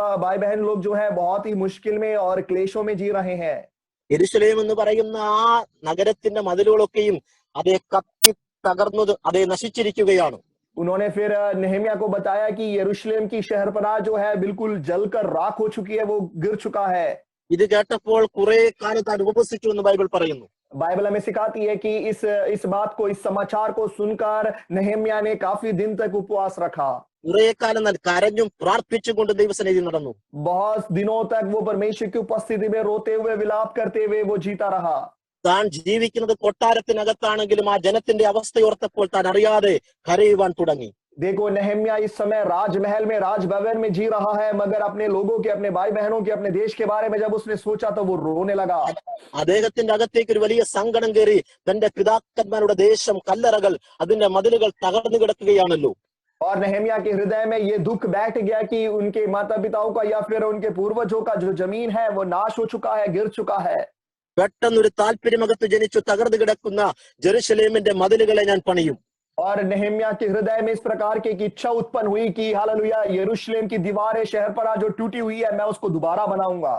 बहन लोग जो है बहुत ही मुश्किल में और क्लेशों में जी रहे हैं. യെരുശലേം എന്ന് പറയുന്ന ആ നഗരത്തിന്റെ മതിലുകളൊക്കെയും അതേ കത്തി തകർന്നു, അതേ നശിച്ചിരിക്കുകയാണ്. उन्होंने फिर नेहम्या को बताया कि यरूशलेम की शहरपनाह जो है बिल्कुल जलकर राख हो चुकी है, वो गिर चुका है. ഇത് കേട്ടപ്പോൾ കുറെ കാലം താൻ ഉപവസിച്ചു എന്ന് ബൈബിൾ പറയുന്നു. बाइबल हमें सिखाती है कि इस बात को, इस समाचार को सुनकर नेहम्या ने काफी दिन तक उपवास रखा. കുറെ കാലം കരഞ്ഞും പ്രാർത്ഥിച്ചും കൊണ്ട് ദൈവസന്നിധി നടന്നു. बहुत दिनों तक वो परमेश्वर की उपस्थिति में रोते हुए, विलाप करते हुए वो जीता रहा. താൻ ജീവിക്കുന്നത് കൊട്ടാരത്തിനകത്താണെങ്കിലും ആ ജനത്തിന്റെ അവസ്ഥയോർത്തപ്പോൾ താൻ അറിയാതെ കരയുവാൻ തുടങ്ങി. देखो, नेहम्या इस समय राजमहल में, राजभवन में जी रहा है, मगर अपने लोगों के, अपने भाई बहनों के, अपने देश के बारे में जब उसने सोचा तो वो रोने लगा. അദ്ദേഹത്തിന്റെ അകത്തേക്ക് ഒരു വലിയ സങ്കടം കയറി. തന്റെ പിതാക്കന്മാരുടെ ദേശം, കല്ലറകൾ, അതിന്റെ മതിലുകൾ തകർന്നു കിടക്കുകയാണല്ലോ. और नेहम्या के हृदय में ये दुख बैठ गया कि उनके माता पिताओं का या फिर उनके पूर्वजों का जो जमीन है वो नाश हो चुका है, गिर चुका है. പെട്ടെന്നൊരു താല്പര്യമകത്ത് ജനിച്ചു തകർന്നു കിടക്കുന്ന ജെറുസലേമിന്റെ മതിലുകളെ ഞാൻ പണിയും. और नेहम्या के हृदय में इस प्रकार की इच्छा उत्पन्न हुई कि हालेलुया यरूशलेम की दीवारें, शहरपनाह जो टूटी हुई है, मैं उसको दोबारा बनाऊंगा.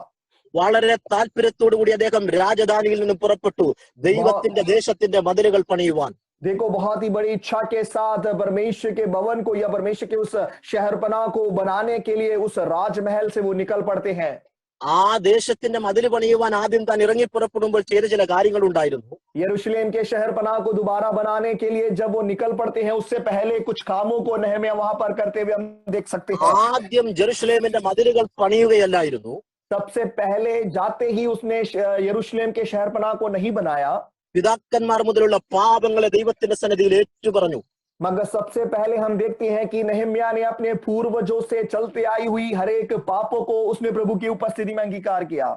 വളരെ താല്പര്യത്തോടു കൂടി അദ്ദേഹം രാജധാനിയിൽ നിന്ന് പുറപ്പെട്ടു ദൈവത്തിന്റെ ദേശത്തിന്റെ മതിലുകൾ പണിയുവാൻ. देखो, बहुत ही बड़ी इच्छा के साथ परमेश्वर के भवन को या परमेश्वर के उस शहरपनाह को बनाने के लिए उस राजमहल से वो निकल पड़ते हैं. ആ ദേശത്തിന്റെ മതിൽ പണിയുവാൻ ആദ്യം താൻ ഇറങ്ങി പുറപ്പെടുമ്പോൾ ചെയ്ത ചില കാര്യങ്ങൾ ഉണ്ടായിരുന്നു. यरूशलेम के शहर पनाह को दोबारा बनाने के लिए जब वो निकल पड़ते हैं, उससे पहले कुछ कामों को नहम्याह वहां पर करते हुए हम देख सकते हैं। ആദ്യം ജെറുസലേമിന്റെ മതിലുകൾ പണിയുകയല്ലായിരുന്നു, सबसे पहले जाते ही उसने यरूशलेम के शहर पनाह को नहीं बनाया, പിതാക്കന്മാർ മുതലുള്ള പാപങ്ങളെ ദൈവത്തിന്റെ സന്നിധിയിൽ ഏറ്റുപറഞ്ഞു. मगर सबसे पहले हम देखते हैं कि नहम्याह ने अपने पूर्वजों से चलते आई हुई हर एक पापों को उसने प्रभु की उपस्थिति में अंगीकार किया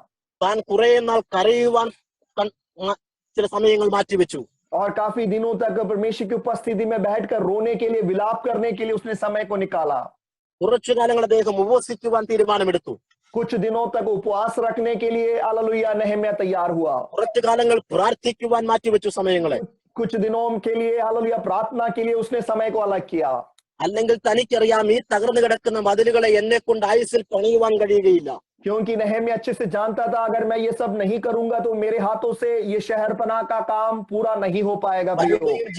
താൻ കുറെ നാൾ കരയുവാൻ ചില സമയങ്ങൾ മാറ്റിവെച്ചു. और काफी दिनों तक परमेश्वर की उपस्थिति में बैठकर रोने के लिए, विलाप करने के लिए उसने समय को निकाला। കുറച്ചു കാലങ്ങൾ അദ്ദേഹം ഉപവസിക്കുവാൻ തീരുമാനമെടുത്തു. कुछ दिनों तक उपवास रखने के लिए हालेलुया नहम्याह तैयार हुआ। കുറച്ചു കാലങ്ങൾ പ്രാർത്ഥിക്കുവാൻ മാറ്റിവെച്ചു സമയങ്ങളെ. कुछ दिनों के लिए हालेलुया प्रार्थना के लिए उसने समय को अलग किया। അല്ലെങ്കിൽ തനിക്കറിയാം ഈ തകർന്നു കിടക്കുന്ന മതിലുകളെ എന്നെ കൊണ്ട് ആയുസ്സിൽ പണിയുവാൻ കഴിയുകയില്ല. क्योंकि नहम्याह अच्छे से जानता था, अगर मैं ये सब नहीं करूंगा तो मेरे हाथों से ये शहर पनाह का काम पूरा नहीं हो पाएगा।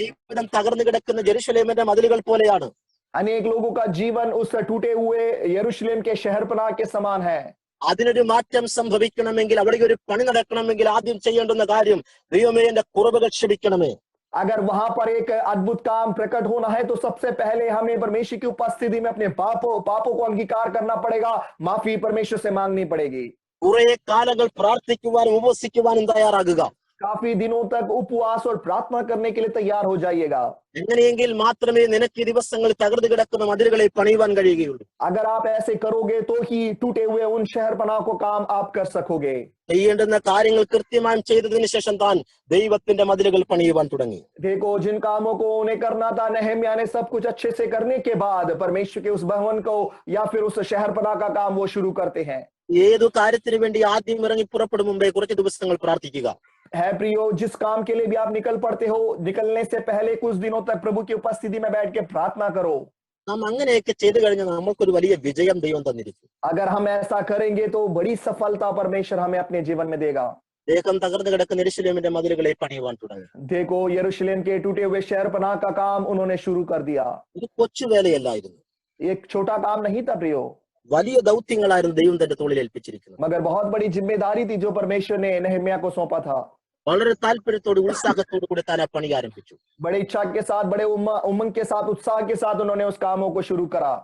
ജീവിതം തകർന്നു കിടക്കുന്ന ജെറുസലേമിന്റെ മതിലുകൾ പോലെയാണ്. अनेक लोगों का जीवन उस टूटे हुए यरूशलेम के शहर पनाह के समान है। അതിനൊരു മാറ്റം സംഭവിക്കണമെങ്കിൽ, അവിടെ ഒരു പണി നടക്കണമെങ്കിൽ ആദ്യം ചെയ്യേണ്ടുന്ന കാര്യം, ദൈവമേ എന്റെ കുറവുകൾ ക്ഷമിക്കണമേ. अगर वहां पर एक अद्भुत काम प्रकट होना है तो सबसे पहले हमें परमेश्वर की उपस्थिति में अपने पापों को अंगीकार करना पड़ेगा, माफी परमेश्वर से मांगनी पड़ेगी। കുറെ കാലങ്ങൾ പ്രാർത്ഥിക്കുവാനും ഉപവസിക്കുവാനും തയ്യാറാകുക. काफी दिनों तक उपवास और प्रार्थना करने के लिए तैयार हो जाइएगा। എങ്ങനെയെങ്കിൽ മാത്രമേ നിനക്ക് ഈ ദിവസങ്ങളിൽ തകർന്നു കിടക്കുന്ന മതിലുകളെ പണിയുവാൻ കഴിയുകയുള്ളൂ. अगर आप ऐसे करोगे तो ही टूटे हुए उन शहर पनाह को काम आप कर सकोगे। ചെയ്യേണ്ടുന്ന കാര്യങ്ങൾ കൃത്യമായും ചെയ്തതിനു ശേഷം താൻ ദൈവത്തിന്റെ മതിലുകൾ പണിയുവാൻ തുടങ്ങി. देखो, जिन कामों को उन्हें करना था, नहम्याह ने सब कुछ अच्छे से करने के बाद परमेश्वर के उस भवन को या फिर उस शहर पनाह का काम वो शुरू करते हैं। ഏതു കാര്യത്തിന് വേണ്ടി ആദ്യം ഇറങ്ങി പുറപ്പെടും മുമ്പേ കുറച്ച് ദിവസങ്ങൾ പ്രാർത്ഥിക്കുക. है प्रियो, जिस काम के लिए भी आप निकल पड़ते हो, निकलने से पहले कुछ दिनों तक प्रभु की उपस्थिति में बैठ के प्रार्थना करो। നാം അങ്ങനെയൊക്കെ ചെയ്തു കഴിഞ്ഞാൽ നമ്മൾക്കൊരു വലിയ വിജയം ദൈവം തന്നിരിക്കും. अगर हम ऐसा करेंगे तो बड़ी सफलता परमेश्वर हमें अपने जीवन में देगा। ദേഹം തകർന്നു കിടക്കുന്ന യെരൂശലേമിന്റെ മതിലുകളെ പണിയുവാൻ തുടങ്ങി. देखो, यरूशलेम के टूटे हुए शहर पनाह का काम उन्होंने शुरू कर दिया। ഇത് കൊച്ചു വേലയല്ലായിരുന്നു, एक छोटा काम नहीं था प्रियो, വലിയ ദൗത്യങ്ങളായിരുന്നു ദൈവം തന്റെ തോളിൽ ഏൽപ്പിച്ചിരിക്കുന്നത്. मगर बहुत बड़ी जिम्मेदारी थी जो परमेश्वर ने नहम्याह को सौंपा था। വളരെ താല്പര്യത്തോട് ഉത്സാഹത്തോടു കൂടി താൻ ആ പണി ആരംഭിച്ചു. बड़े इच्छा के साथ, बड़े उमंग के साथ, उत्साह के साथ उन्होंने उस कामों को शुरू करा।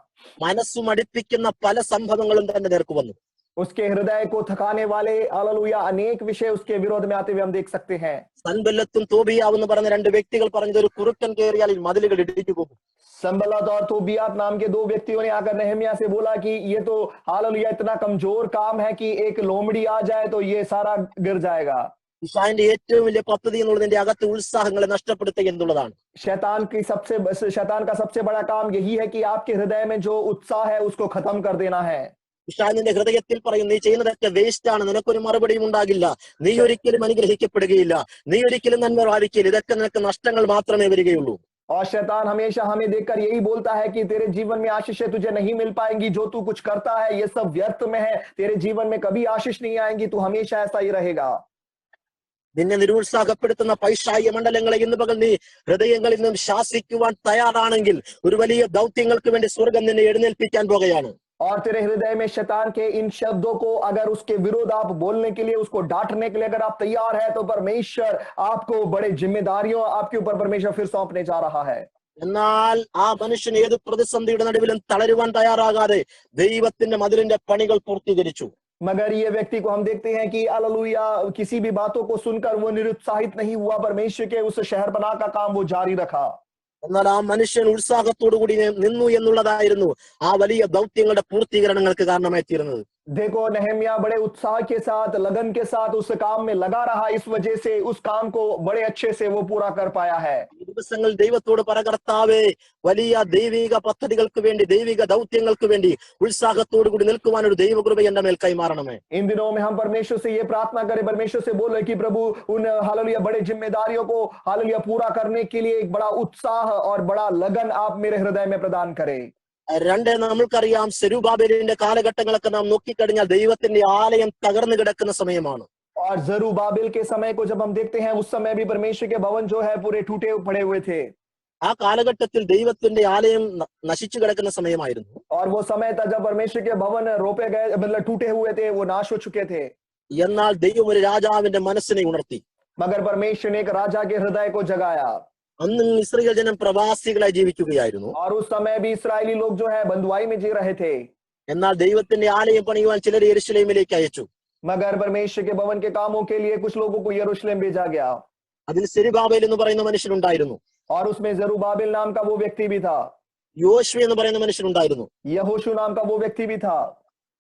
മനസ്സു മടിപ്പിക്കുന്ന പല സംഭവങ്ങളും തന്റെ നേർക്ക് വന്നു. उसके हृदय को थकाने वाले हालेलुया अनेक विषय उसके विरोध में आते हुए हम देख सकते हैं। സൻബല്ലത്തും തോബിയാവ് എന്ന് പറഞ്ഞ രണ്ട് വ്യക്തികൾ പറഞ്ഞത് ഒരു കുറുക്കൻ കയറിയാൽ ഈ മതിലുകൾ ഇടിച്ചു പോകും. संबलत और तोबियात नाम के दो व्यक्तियों ने आकर नहम्याह से बोला कि ये तो हालेलुया इतना कमजोर काम है कि एक लोमड़ी आ जाए तो ये सारा गिर जाएगा। ഇഷാന്റെ ഏറ്റവും വലിയ പദ്ധതി എന്നുള്ളത് നിന്റെ അകത്തെ ഉത്സാഹങ്ങളെ നഷ്ടപ്പെടുത്തുക എന്നുള്ളതാണ്. शैतान का सबसे बड़ा काम यही है कि आपके हृदय में जो उत्साह है उसको खत्म कर देना है। ഇഷാൻ നിന്റെ ഹൃദയത്തിൽ പറയും, നീ ചെയ്യുന്നതൊക്കെ വേസ്റ്റ് ആണ്, നിനക്കൊരു മറുപടിയും ഉണ്ടാകില്ല, നീ ഒരിക്കലും അനുഗ്രഹിക്കപ്പെടുകയില്ല, നീ ഒരിക്കലും നന്മ പ്രാപിക്കില്ല, ഇതൊക്കെ നിനക്ക് നഷ്ടങ്ങൾ മാത്രമേ വരികയുള്ളൂ. और शैतान हमेशा हमें देखकर यही बोलता है कि तेरे जीवन में आशीष तुझे नहीं मिल पाएंगी, जो तू कुछ करता है ये सब व्यर्थ में है, तेरे जीवन में कभी आशीष नहीं आएंगी, तू हमेशा ऐसा ही रहेगा। നിന്നെ നിരുത്സാഹപ്പെടുത്തുന്ന പൈശാചിക മണ്ഡലങ്ങളെ ഇന്ന് പകൽ നീ ഹൃദയങ്ങളിൽ നിന്നും ശാസിക്കുവാൻ തയ്യാറാണെങ്കിൽ ഒരു വലിയ ദൗത്യങ്ങൾക്ക് വേണ്ടി സ്വർഗം നിന്നെ എഴുന്നേൽപ്പിക്കാൻ പോകുകയാണ്. और तेरे हृदय में शैतान के इन शब्दों को अगर उसके विरोध आप बोलने के लिए, उसको डांटने के लिए अगर आप तैयार है तो परमेश्वर आपको बड़े जिम्मेदारियों आपके ऊपर परमेश्वर फिर सौंपने जा रहा है। എന്നാൽ ആ മനുഷ്യൻ ഏത് പ്രതിസന്ധിയുടെ നടുവിലും തളരുവാൻ തയ്യാറാകാതെ ദൈവത്തിന്റെ മതിലിന്റെ പണികൾ പൂർത്തീകരിച്ചു. मगर ये व्यक्ति को हम देखते हैं कि हालेलुया किसी भी बातों को सुनकर वो निरुत्साहित नहीं हुआ, परमेश्वर के उस शहर पनाह का काम वो जारी रखा। എന്നാൽ ആ മനുഷ്യൻ ഉത്സാഹത്തോടു കൂടി നിന്നു എന്നുള്ളതായിരുന്നു ആ വലിയ ദൗത്യങ്ങളുടെ പൂർത്തീകരണങ്ങൾക്ക് കാരണമായി തീർന്നത്. देखो, नहम्याह बड़े उत्साह के साथ, लगन के साथ उस काम में लगा रहा, इस वजह से उस काम को बड़े अच्छे से वो पूरा कर पाया है। ഈ ദിവസങ്ങൾ ദൈവത്തോട് പറ, കർത്താവേ, വലിയ ദൈവിക പദ്ധതികൾക്ക് വേണ്ടി, ദൈവിക ദൗത്യങ്ങൾക്ക് വേണ്ടി ഉത്സാഹത്തോടു കൂടി നിൽക്കുവാൻ ഒരു ദൈവകൃപ എന്റെ മേൽ കൈമാറണമേ. इन दिनों में हम परमेश्वर से ये प्रार्थना करें, परमेश्वर से बोले कि प्रभु उन हालेलुया बड़े जिम्मेदारियों को हालेलुया पूरा करने के लिए एक बड़ा उत्साह और बड़ा लगन आप मेरे हृदय में प्रदान करें। രണ്ട്, നമ്മൾക്കറിയാം സെരുബാബേലിന്റെ കാലഘട്ടങ്ങളൊക്കെ നാം നോക്കിക്കഴിഞ്ഞാൽ ദൈവത്തിന്റെ ആലയം തകർന്നു കിടക്കുന്ന സമയമാണ്. और जरूबाबिल के समय को जब हम देखते हैं, उस समय भी परमेश्वर के भवन जो है पूरे टूटे पड़े हुए थे। ആ കാലഘട്ടത്തിൽ ദൈവത്തിന്റെ ആലയം നശിച്ചു കിടക്കുന്ന സമയമായിരുന്നു. और वो समय था जब परमेश्वर के भवन रोपे गए, मतलब टूटे हुए थे, वो नाश हो चुके थे। എന്നാൽ ദൈവം ഒരു രാജാവിന്റെ മനസ്സിനെ ഉണർത്തി. मगर परमेश्वर ने एक राजा के हृदय को जगाया। അന്ന് ഇസ്രായേൽ ജനം പ്രവാസികളായി ജീവിക്കുകയായിരുന്നു. और उस समय भी इस्राएली लोग जो है बंधुआई में जी रहे थे। എന്നാൽ ദൈവത്തിന്റെ ആലയം പണിയുവാൻ ചിലർ യെരൂശലേമിലേക്ക് അയച്ചു. मगर परमेश्वर के भवन के कामों के लिए कुछ लोगों को यरूशलेम भेजा गया। അതിൽ സെരുബാബേൽ എന്ന് പറയുന്ന മനുഷ്യനുണ്ടായിരുന്നു. और उसमें जरूबाबिल नाम का वो व्यक्ति भी था। യോശുവ എന്ന് പറയുന്ന മനുഷ്യനുണ്ടായിരുന്നു. यहोशू नाम का वो व्यक्ति भी था।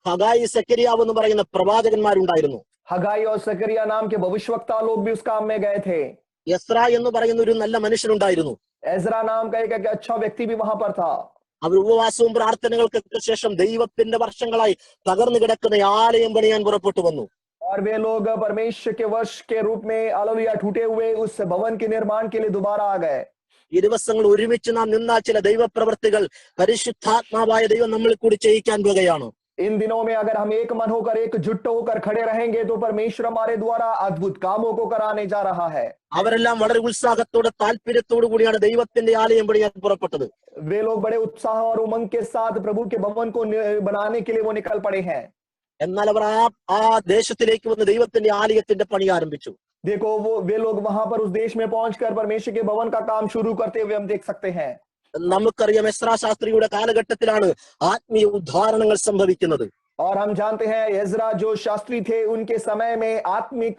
ഹഗായി സെക്കരിയാവ് എന്ന് പറയുന്ന പ്രവാചകന്മാരുണ്ടായിരുന്നു. हगाई और सकरिया नाम के भविष्यवक्ता लोग भी उस काम में गए थे। യസ്ര എന്ന് പറയുന്ന ഒരു നല്ല മനുഷ്യനുണ്ടായിരുന്നു. एजरा नाम का एक अच्छा व्यक्ति भी वहां पर था। അവർ ഉപവാസവും പ്രാർത്ഥനകൾക്കൊക്കെ ശേഷം ദൈവത്തിന്റെ വർഷങ്ങളായി തകർന്നു കിടക്കുന്ന ആലയം പണിയാൻ പുറപ്പെട്ടു വന്നു. और वे लोग परमेश्वर के वर्ष के रूप में हालेलुया टूटे हुए उस भवन के निर्माण के लिए दोबारा आ गए। ഈ ദിവസങ്ങൾ ഒരുമിച്ച് നാം നിന്നാൽ ചില ദൈവപ്രവൃത്തികൾ പരിശുദ്ധാത്മാവായ ദൈവം നമ്മളിൽ കൂടി ചെയ്യിക്കാൻ പോകുകയാണ്. इन दिनों में अगर हम एक मन होकर एकजुट होकर खड़े रहेंगे तो परमेश्वर हमारे द्वारा अद्भुत कामों को कराने जा रहा है। അവരെല്ലാം വളരെ ഉത്സാഹത്തോടെ താല്പര്യത്തോടു കൂടിയാണ് ദൈവത്തിന്റെ ആലയം പണിയാൻ പുറപ്പെട്ടത്. वे लोग बड़े उत्साह और उमंग के साथ प्रभु के भवन को बनाने के लिए वो निकल पड़े हैं। എന്നാൽ അവർ ആ ദേശത്തിലേക്ക് വന്ന് ദൈവത്തിന്റെ ആലയത്തിന്റെ പണി ആരംഭിച്ചു. देखो वे लोग वहां पर उस देश में पहुंचकर परमेश्वर के भवन का काम शुरू करते हुए हम देख सकते हैं। നമുക്കറിയാം എസ്രാ ശാസ്ത്രിയുടെ കാലഘട്ടത്തിലാണ് ആത്മീയ ഉദ്ധാരണങ്ങൾ സംഭവിക്കുന്നത്. और हम जानते हैं एजरा जो शास्त्री थे उनके समय में आत्मिक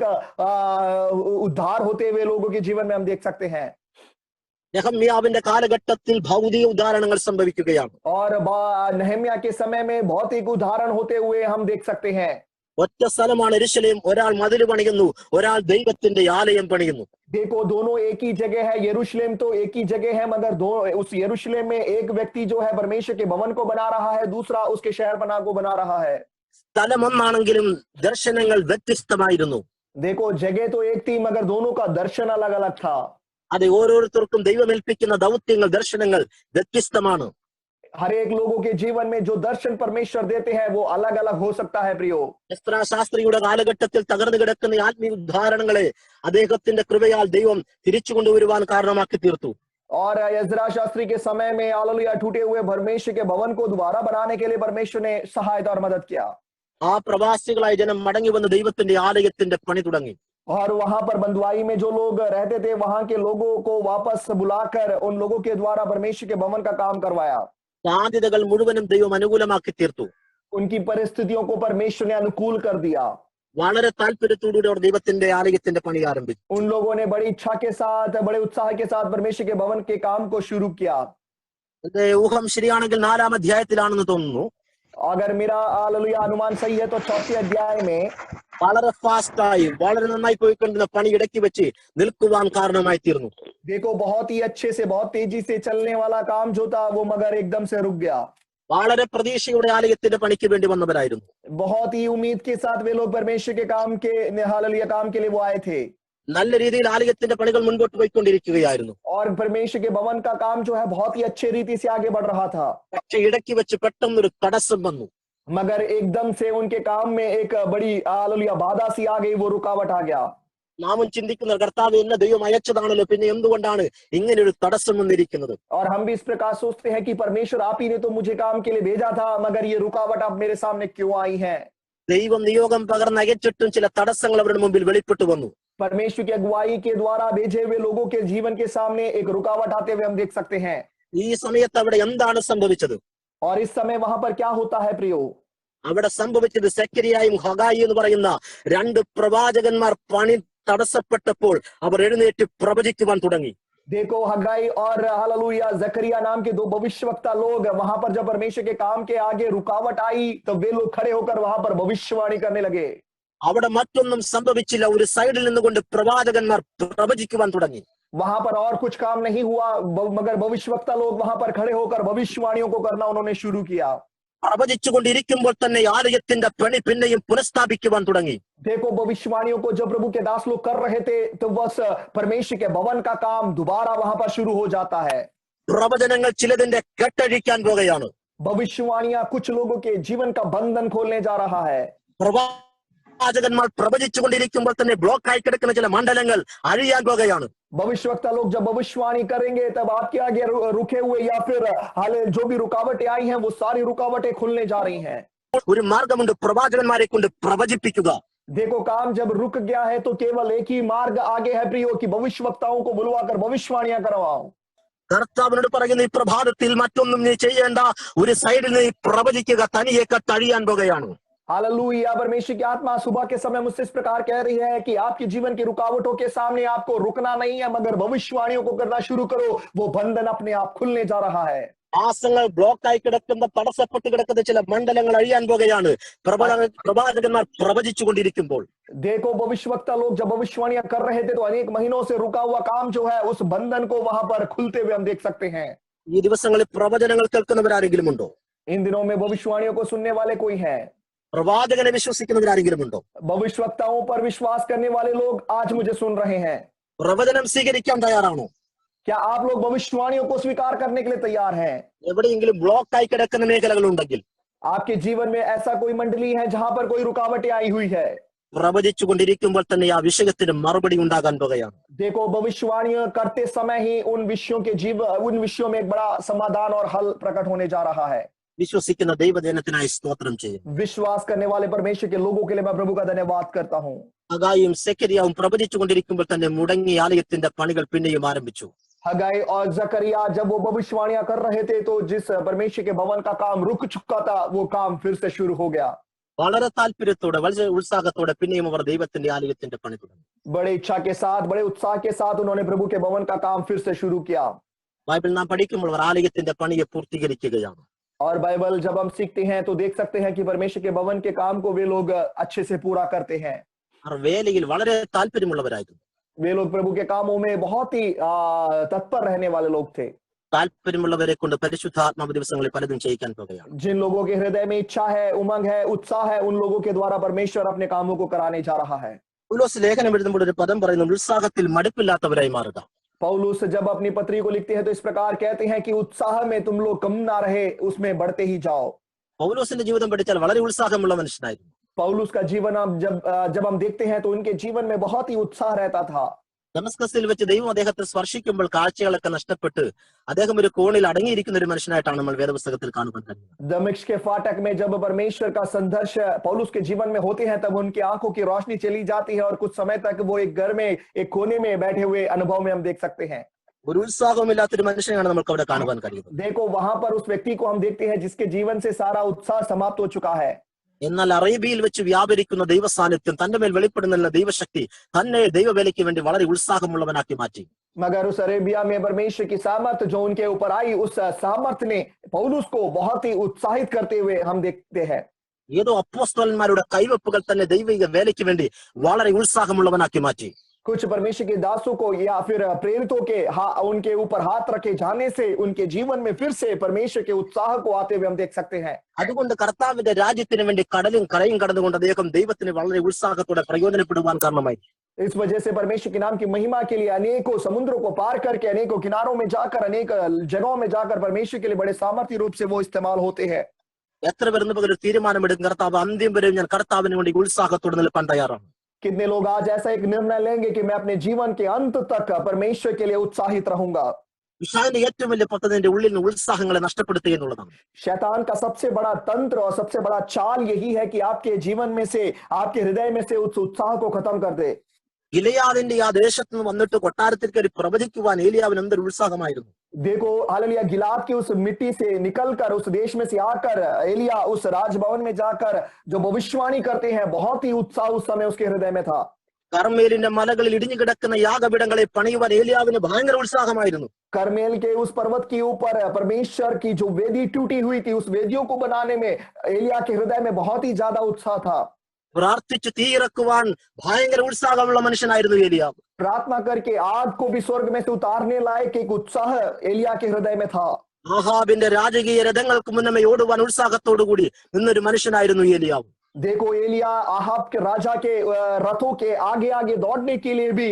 उद्धार होते हुए लोगों के जीवन में हम देख सकते हैं। നെഹമ്യാവിന്റെ കാലഘട്ടത്തിൽ ഭൗതിക ഉദാഹരണങ്ങൾ സംഭവിക്കുകയാണ്. और नहम्या के समय में भौतिक उदाहरण होते हुए हम देख सकते हैं। ഒറ്റ സ്ഥലമാണ് യെരൂശലേം. ഒരാൾ മതിൽ പണിയുന്നു, ഒരാൾ ദൈവത്തിന്റെ ആലയം പണിയുന്നു. देखो दोनों एक ही जगह है। यरूशलेम तो एक ही जगह है, मगर उस यरूशलेम में एक व्यक्ति जो है परमेश्वर के भवन को बना रहा है, दूसरा उसके शहर पना को बना रहा है। സ്ഥലം ഒന്നാണെങ്കിലും ദർശനങ്ങൾ വ്യത്യസ്തമായിരുന്നു. देखो जगह तो एक थी मगर दोनों का दर्शन अलग अलग था। അത് ഓരോരുത്തർക്കും ദൈവമേൽപ്പിക്കുന്ന ദൗത്യങ്ങൾ ദർശനങ്ങൾ വ്യത്യസ്തമാണ്. हर एक लोगों के जीवन में जो दर्शन परमेश्वर देते हैं वो अलग अलग हो सकता है प्रियो। എസ്രാ ശാസ്ത്രിയുടെ കാലഘട്ടത്തിൽ തകർന്നു കിടക്കുന്ന ആത്മീയ ഉദ്ധാരണങ്ങളെ അദ്ദേഹത്തിന്റെ കൃപയാൽ ദൈവം തിരിച്ചു കൊണ്ടുവരുവാൻ കാരണമാക്കി തീർത്തു. और एजरा शास्त्री के समय में हालेलुया टूटे हुए परमेश्वर के भवन को दोबारा बनाने के लिए परमेश्वर ने सहायता और मदद किया। ആ പ്രവാസികളായ ജനം മടങ്ങി വന്ന് ദൈവത്തിന്റെ ആലയത്തിന്റെ പണി തുടങ്ങി. और वहां पर बंधुआई में जो लोग रहते थे वहां के लोगों को वापस बुलाकर उन लोगों के द्वारा परमेश्वर के भवन का काम करवाया। സാധ്യതകൾ മുഴുവനും ദൈവം അനുകൂലമാക്കി തീർത്തു. उनकी परिस्थितियों को परमेश्वर ने अनुकूल कर दिया। വളരെ താല്പര്യത്തോടുകൂടി അവർ ദൈവത്തിന്റെ ആലയത്തിന്റെ പണി ആരംഭിച്ചു. उन लोगों ने बड़ी इच्छा के साथ बड़े उत्साह के साथ परमेश्वर के भवन के काम को शुरू किया। എന്റെ ഊഹം ശരിയാണെങ്കിൽ 4-ാം അധ്യായത്തിലാണെന്ന് തോന്നുന്നു. अगर मेरा हालेलुया अनुमान सही है तो 4थे अध्याय में വളരെ ഫാസ്റ്റായി വളരെ നന്നായി പോയിക്കൊണ്ടിരുന്ന പണി ഇടയ്ക്ക് വെച്ച് നിൽക്കുവാൻ കാരണമായി തീർന്നു. देखो बहुत ही अच्छे से बहुत तेजी से चलने वाला काम जो था वो मगर एकदम से रुक गया। വളരെ പ്രതീക്ഷയുടെ ആലയത്തിന്റെ പണിക്ക് വേണ്ടി വന്നവരായിരുന്നു. बहुत ही उम्मीद के साथ वे लोग परमेश्वर के काम के हालेलुया काम के लिए वो आए थे। നല്ല രീതിയിൽ ആലയത്തിന്റെ പണികൾ മുൻപോട്ട് പോയിക്കൊണ്ടിരിക്കുകയായിരുന്നു. और परमेश्वर के भवन का काम जो है बहुत ही अच्छे रीति से आगे बढ़ रहा था। പക്ഷെ ഇടയ്ക്ക് വെച്ച് പെട്ടെന്നൊരു തടസ്സം വന്നു. मगर एकदम से उनके काम में एक बड़ी हालेलुया बाधा सी आ गई, वो रुकावट आ गया। നാമും ചിന്തിക്കുന്ന കർത്താവ് എന്നെ ദൈവം അയച്ചതാണല്ലോ, പിന്നെ എന്തുകൊണ്ടാണ് ഇങ്ങനെ ഒരു തടസ്സം വന്നിരിക്കുന്നത്? और हम भी इस प्रकार सोचते हैं कि परमेश्वर आप ही ने तो मुझे काम के लिए भेजा था, मगर ये रुकावट आप मेरे सामने क्यों आई है? ദൈവം നിയോഗം പകർന്ന് അയച്ചിട്ടും ചില തടസ്സങ്ങൾ അവരുടെ മുമ്പിൽ വെളിപ്പെട്ടു വന്നു. परमेश्वर की अगुवाई के द्वारा भेजे हुए लोगों के जीवन के सामने एक रुकावट आते हुए हम देख सकते हैं। ഈ സമയത്ത് അവിടെ എന്താണ് സംഭവിച്ചത്? और इस समय वहां पर क्या होता है प्रियो? അവിടെ സംഭവിച്ചത് സെക്കരിയായും ഹഗായി എന്ന് പറയുന്ന 2 പ്രവാചകന്മാർ പണി തടസ്സപ്പെട്ടപ്പോൾ അവർ എഴുന്നേറ്റ് പ്രവചിക്കുവാൻ തുടങ്ങി. देखो हगाई और हालेलुया जकरिया नाम के 2 भविष्यवक्ता लोग वहां पर जब परमेश्वर के काम के आगे रुकावट आई तो वे लोग खड़े होकर वहां पर भविष्यवाणी करने लगे। അവിടെ മറ്റൊന്നും സംഭവിച്ചില്ല. ഒരു സൈഡിൽ നിന്നുകൊണ്ട് പ്രവാചകന്മാർ പ്രവചിക്കുവാൻ തുടങ്ങി. वहां पर और कुछ काम नहीं हुआ, मगर भविष्यवक्ता लोग वहां पर खड़े होकर भविष्यवाणियों को करना उन्होंने शुरू किया। പ്രവചിച്ചുകൊണ്ടിരിക്കുമ്പോൾ തന്നെ ആലയത്തിന്റെ പണി പിന്നെയും പുനഃസ്ഥാപിക്കുവാൻ തുടങ്ങി. देखो भविष्यवाणियों को जब प्रभु के दास लोग कर रहे थे तो बस परमेश्वर के भवन का काम दोबारा वहां पर शुरू हो जाता है। പ്രവചനങ്ങൾ ചിലതിന്റെ കെട്ടഴിക്കാൻ പോകുകയാണ്. भविष्यवाणियां कुछ लोगों के जीवन का बंधन खोलने जा रहा है। പ്രവാചകന്മാർ പ്രവചിച്ചുകൊണ്ടിരിക്കുമ്പോൾ തന്നെ ബ്ലോക്ക് ആയി കിടക്കുന്ന ചില മണ്ഡലങ്ങൾ അഴിയാൻ പോകുകയാണ്. भविष्यवक्ता लोग जब भविष्यवाणी करेंगे तब आपके आगे रुके हुए या फिर हाल जो भी रुकावटें आई हैं वो सारी रुकावटें खुलने जा रही हैं. ഒരു മാർഗമുണ്ട്, പ്രവാചകന്മാരെ കൊണ്ട് പ്രവചിപ്പിക്കുക. देखो काम जब रुक गया है तो केवल एक ही मार्ग आगे है प्रियो कि भविष्यवक्ताओं को बुलवाकर भविष्यवाणियां करवाओ. കർത്താവിനോട് പറയുന്ന ഈ പ്രഭാതത്തിൽ മറ്റൊന്നും നീ ചെയ്യേണ്ട, ഒരു സൈഡിൽ നീ പ്രവചിക്കുക, തനിയെ കട്ടഴിയാൻ പോകുകയാണ്. हालेलुया. परमेश्वर की आत्मा सुबह के समय मुझसे इस प्रकार कह रही है कि आपके जीवन की रुकावटों के सामने आपको रुकना नहीं है, मगर भविष्यवाणियों को करना शुरू करो. वो बंधन अपने आप खुलने जा रहा है. മാസങ്ങൾ ബ്ലോക്കായി കിടക്കുന്ന, തടസ്സപ്പെട്ട് കിടക്കുന്ന ചില മണ്ഡലങ്ങൾ അഴിയാൻ പോകുകയാണ് പ്രവാചകന്മാർ പ്രവചിച്ചുകൊണ്ടിരിക്കുമ്പോൾ. देखो भविष्यवक्ता लोग जब भविष्यवाणियां कर रहे थे तो अनेक महीनों से रुका हुआ काम जो है उस बंधन को वहां पर खुलते हुए हम देख सकते हैं. ഈ ദിവസങ്ങളിൽ പ്രവചനങ്ങൾ കേൾക്കുന്നവരാരെങ്കിലും ഉണ്ടോ? इन दिनों में भविष्यवाणियों को सुनने वाले कोई है? പ്രവാചകനെ വിശ്വസിക്കുന്നവരാരെങ്കിലും ഉണ്ടോ? भविष्यवक्ताओं पर विश्वास करने वाले लोग आज मुझे सुन रहे हैं. പ്രവചനം സ്വീകരിക്കാൻ തയ്യാറാണോ? क्या आप लोग भविष्यवाणियों को स्वीकार करने के लिए तैयार हैं? എവിടെയെങ്കിലും ബ്ലോക്കായി കിടക്കുന്ന മേഖലകൾ ഉണ്ടെങ്കിൽ, आपके जीवन में ऐसा कोई मंडली है जहां पर कोई रुकावटें आई हुई है, പ്രവചിച്ചുകൊണ്ടിരിക്കുമ്പോൾ തന്നെ ആ വിഷയത്തിന് മറുപടി ഉണ്ടാകാൻ പോകുകയാണ്. देखो भविष्यवाणियां करते समय ही उन विषयों में एक बड़ा समाधान और हल प्रकट होने जा रहा है. വിശ്വസിക്കുന്ന ദൈവജനത്തിനായി സ്തോത്രം ചെയ്യും. विश्वास करने वाले परमेश्वर के लोगों के लिए मैं प्रभु का धन्यवाद करता हूँ. ഹഗായിയും സെക്കരിയാവും പ്രവചിച്ചുകൊണ്ടിരിക്കുമ്പോൾ തന്നെ മുടങ്ങിയ ആലയത്തിന്റെ പണികൾ പിന്നെയും ആരംഭിച്ചു. हगाई और जकरिया जब वो भविष्यवाणियां कर रहे थे तो जिस परमेश्वर के भवन का काम रुक चुका था वो काम फिर से शुरू हो गया. വളരെ താല്പര്യത്തോടെ, വളരെ ഉത്സാഹത്തോടെ പിന്നെയും അവർ ദൈവത്തിന്റെ ആലയത്തിന്റെ പണി തുടങ്ങി. बड़े इच्छा के साथ, बड़े उत्साह के साथ उन्होंने प्रभु के भवन का काम फिर से शुरू किया. ബൈബിൾ നാം പഠിക്കുമ്പോൾ അവർ ആലയത്തിന്റെ പണിയെ പൂർത്തീകരിക്കുകയാണ്. और बाइबल जब हम सीखते हैं तो देख सकते हैं कि परमेश्वर के भवन के काम को वे लोग अच्छे से पूरा करते हैं. അവർ വേലയിൽ വളരെ താല്പര്യമുള്ളവരായിരുന്നു. वे लोग प्रभु के कामों में बहुत ही तत्पर रहने वाले लोग थे. താല്പര്യമുള്ളവരെ കൊണ്ട് പരിശുദ്ധാത്മാവ് ദിവസങ്ങളിൽ പലതും ചെയ്യിക്കാൻ പോകുകയാണ്. जिन लोगों के हृदय में इच्छा है, उमंग है, उत्साह है, उन लोगों के द्वारा परमेश्वर अपने कामों को कराने जा रहा है. പൗലോസ് ലേഖനം എഴുതുമ്പോൾ ഒരു പദം പറയുന്നു, ഉത്സാഹത്തിൽ മടുപ്പില്ലാത്തവരായി മാറുക. पौलुस जब अपनी पत्री को लिखते हैं तो इस प्रकार कहते हैं कि उत्साह में तुम लोग कम ना रहे, उसमें बढ़ते ही जाओ. പൗലോസിന്റെ ജീവിതം പഠിച്ചാൽ വളരെ ഉത്സാഹമുള്ള മനുഷ്യനായിരുന്നു. पौलुस का जीवन जब हम देखते हैं तो उनके जीवन में बहुत ही उत्साह रहता था. ദമസ്കസിൽ വെച്ച് ദൈവം അദ്ദേഹത്തെ സ്പർശിക്കുമ്പോൾ കാഴ്ചകളൊക്കെ നഷ്ടപ്പെട്ട് അദ്ദേഹം ഒരു കോണിൽ അടങ്ങിയിരിക്കുന്ന ഒരു മനുഷ്യനായിട്ടാണ് നമ്മൾ വേദപുസ്തകത്തിൽ കാണുവാൻ കഴിയുന്നത്. दमिश्क के फाटक में जब परमेश्वर का संघर्ष पौलुस के जीवन में होते हैं तब उनकी आंखों की रोशनी चली जाती है और कुछ समय तक वो एक घर में एक कोने में बैठे हुए अनुभव में हम देख सकते हैं. ഒരു ഉത്സാഹമില്ലാത്തൊരു മനുഷ്യനാണ് നമുക്ക് അവിടെ കാണുവാൻ കഴിയുന്നത്. देखो वहां पर उस व्यक्ति को हम देखते हैं जिसके जीवन से सारा उत्साह समाप्त हो चुका है. എന്നാൽ അറേബ്യയിൽ വെച്ച് വ്യാപരിക്കുന്ന ദൈവ സാന്നിധ്യം, തന്റെ മേൽ വെളിപ്പെടുന്ന ദൈവശക്തി തന്നെ ദൈവവേലയ്ക്ക് വേണ്ടി വളരെ ഉത്സാഹമുള്ളവനാക്കി മാറ്റി. मगर उस अरेबिया में परमेश्वर की सामर्थ जो उनके ऊपर आई, उस सामर्थ ने पौलुस को बहुत ही उत्साहित करते हुए हम देखते हैं. ഏതോ അപ്പോസ്തലന്മാരുടെ കൈവെപ്പുകൾ തന്നെ ദൈവിക വേലയ്ക്ക് വേണ്ടി വളരെ ഉത്സാഹമുള്ളവനാക്കി മാറ്റി. कुछ परमेश्वर के दासों को या फिर प्रेरितों के उनके ऊपर हाथ रखे जाने से उनके जीवन में फिर से परमेश्वर के उत्साह को आते हुए हम देख सकते हैं. അതുകൊണ്ട് കർത്താവിന്റെ രാജ്യത്തിന് വേണ്ടി കടലും കരയും കടന്നുകൊണ്ട് അദ്ദേഹം ദൈവത്തിന് വളരെ ഉത്സാഹത്തോടെ പ്രയോജനപ്പെടുവാൻ കാരണമായി. इस वजह से परमेश्वर के नाम की महिमा के लिए अनेकों समुद्रों को पार करके, अनेकों किनारों में जाकर, अनेक जगहों में जाकर परमेश्वर के लिए बड़े सामर्थ्य रूप से वो इस्तेमाल होते हैं. എത്ര പേരെന്ന് പകരം തീരുമാനമെടുക്കും, കർത്താവ് അന്ത്യം വരെ ഞാൻ കർത്താവിന് വേണ്ടി ഉത്സാഹത്തോടെ നിൽപ്പാൻ തയ്യാറാണ്. कितने लोग आज ऐसा एक निर्णय लेंगे कि मैं अपने जीवन के अंत तक परमेश्वर के लिए उत्साहित रहूंगा. വിശാലിന്റെ ഏറ്റവും വലിയ പദ്ധതിന്റെ ഉള്ളിൽ നിന്ന് ഉത്സാഹങ്ങളെ നഷ്ടപ്പെടുത്തുക എന്നുള്ളതാണ്. शैतान का सबसे बड़ा तंत्र और सबसे बड़ा चाल यही है कि आपके जीवन में से, आपके हृदय में से उस उत्साह को खत्म कर दे. ഗിലെയാദിന്റെ ആ ദേശത്ത് നിന്ന് വന്നിട്ട് കൊട്ടാരത്തിൽ കയറി പ്രവചിക്കുവാൻ ഏലിയാവിന് എന്തൊരു ഉത്സാഹമായിരുന്നു. देखो हालेलुया, गिलाद की उस मिट्टी से निकलकर, उस देश में से आकर एलिया उस राजभवन में जाकर जो भविष्यवाणी करते हैं, बहुत ही उत्साह उस समय उसके हृदय में था. കർമ്മേലിന്റെ മലകളിൽ ഇടിഞ്ഞു കിടക്കുന്ന യാഗപീഠങ്ങളെ പണിയുവാൻ ഏലിയാവിന് ഭയങ്കര ഉത്സാഹമായിരുന്നു. करमेल के उस पर्वत के ऊपर परमेश्वर की जो वेदी टूटी हुई थी, उस वेदियों को बनाने में एलिया के हृदय में बहुत ही ज्यादा उत्साह था. പ്രാർത്ഥിച്ച് തീയിറക്കുവാൻ ഭയങ്കര ഉത്സാഹമുള്ള മനുഷ്യനായിരുന്നു ഏലിയാവ്. प्रार्थना करके आग को भी स्वर्ग में से उतारने लायक एक उत्साह एलिया के हृदय में था. ആഹാബിന്റെ രാജകീയ രഥങ്ങൾക്ക് മുന്നമേ ഓടുവാൻ ഉത്സാഹത്തോടുകൂടി നിന്നൊരു മനുഷ്യനായിരുന്നു ഏലിയാവ്. देखो एलिया आहाब के राजा के रथों के आगे आगे दौड़ने के लिए भी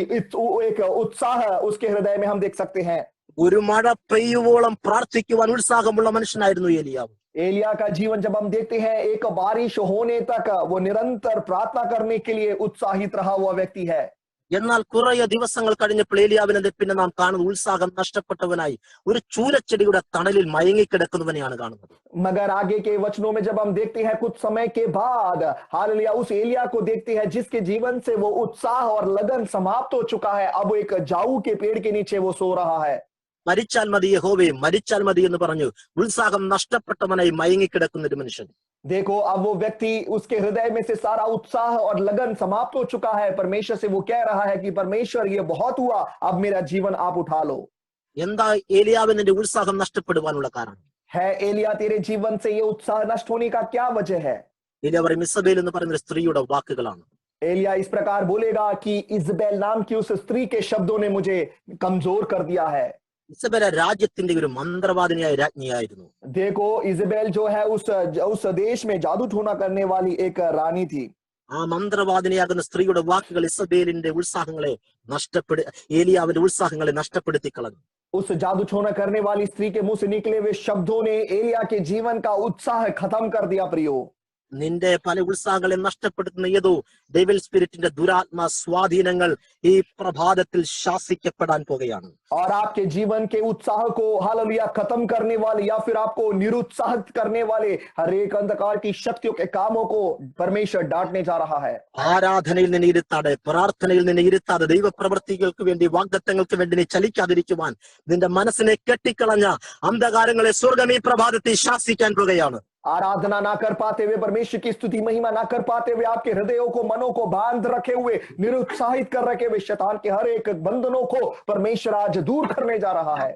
एक उत्साह उसके हृदय में हम देख सकते हैं. ഒരു മഴ പെയ്യുവോളം പ്രാർത്ഥിക്കുവാൻ ഉത്സാഹമുള്ള മനുഷ്യനായിരുന്നു ഏലിയാവ്. एलिया का जीवन जब हम देखते हैं, एक बारिश होने तक वो निरंतर प्रार्थना करने के लिए उत्साहित रहा हुआ व्यक्ति है। എന്നാൽ കുറെ ദിവസങ്ങൾ കഴിഞ്ഞപ്പോൾ ഏലിയാവിനെ പിന്നെ നാം കാണുന്നത് ഉത്സാഹം നഷ്ടപ്പെട്ടവനായി ഒരു ചൂരച്ചെടിയുടെ തണലിൽ മയങ്ങിക്കിടക്കുന്നവനെയാണ് കാണുന്നത്. मगर आगे के वचनों में जब हम देखते हैं, कुछ समय के बाद हालेलुया उस एलिया को देखते हैं जिसके जीवन से वो उत्साह और लगन समाप्त हो चुका है। अब एक जाऊ के पेड़ के नीचे वो सो रहा है। മരിച്ചാൽ മതി യഹോവേ, മരിച്ചാൽ മതി എന്ന് പറഞ്ഞു ഉത്സാഹം നഷ്ടപ്പെട്ടവനായി മയങ്ങിക്കിടക്കുന്ന ഒരു മനുഷ്യൻ. देखो, अब वो व्यक्ति, उसके हृदय में से सारा उत्साह और लगन समाप्त हो चुका है। परमेश्वर से वो कह रहा है कि परमेश्वर ये बहुत हुआ, अब मेरा जीवन आप उठा लो। എന്താ ഏലിയാവിന്റെ ഉത്സാഹം നഷ്ടപ്പെടുവാനുള്ള കാരണം? है एलिया, तेरे जीवन से ये उत्साह नष्ट होने का क्या वजह है? ഏലിയ പറയും ഇസബേൽ എന്ന് പറയുന്ന ഒരു സ്ത്രീയുടെ വാക്കുകളാണ്. एलिया इस प्रकार बोलेगा कि इजबेल नाम की उस स्त्री के शब्दों ने मुझे कमजोर कर दिया है। ഇസബേൽ രാജ്യത്തിന്റെ ഒരു മന്ത്രവാദിനിയായ രാജ്ഞിയായിരുന്നു. देखो, इजबेल जो है उस देश में जादू टोना करने वाली एक रानी थी। ആ മന്ത്രവാദിനിയാകുന്ന സ്ത്രീയുടെ വാക്കുകൾ ഇസബേലിന്റെ ഉത്സാഹങ്ങളെ ഏലിയാവിന്റെ ഉത്സാഹങ്ങളെ നഷ്ടപ്പെടുത്തി കളഞ്ഞു. उस जादू टोना करने वाली स्त्री के मुंह से निकले हुए शब्दों ने एलिया के जीवन का उत्साह खत्म कर दिया। प्रियो, നിന്റെ പല ഉത്സാഹങ്ങളെ നഷ്ടപ്പെടുത്തുന്ന ഏതോ ഡെവിൽ സ്പിരിറ്റിന്റെ ദുരാത്മാ സ്വാധീനങ്ങൾ ഈ പ്രഭാതത്തിൽ ശാസിക്കപ്പെടാൻ പോകുകയാണ്. और आपके जीवन के उत्साह को हालेलुया खत्म करने वाले या फिर आपको निरुत्साहित करने वाले हर एक अंधकार की शक्तियों के कामों को परमेश्वर डांटने जा रहा है। ആരാധനയിൽ നിന്ന് ഇരുത്താതെ, പ്രാർത്ഥനയിൽ നിന്ന് ഇരുത്താതെ, ദൈവപ്രവൃത്തികൾക്ക് വേണ്ടി, വാഗ്ദത്തങ്ങൾക്ക് വേണ്ടി നീ ചലിക്കാതിരിക്കുവാൻ നിന്റെ മനസ്സിനെ കെട്ടിക്കളഞ്ഞ അന്ധകാരങ്ങളെ സ്വർഗം ഈ പ്രഭാതത്തിൽ ശാസിക്കാൻ പോകുകയാണ്. आराधना ना कर पाते हुए, परमेश्वर की स्तुति महिमा ना कर पाते हुए, आपके हृदयों को, मनों को बांध रखे हुए, निरुत्साहित कर रखे हुए शैतान के हर एक बंधनों को परमेश्वर आज दूर करने जा रहा है।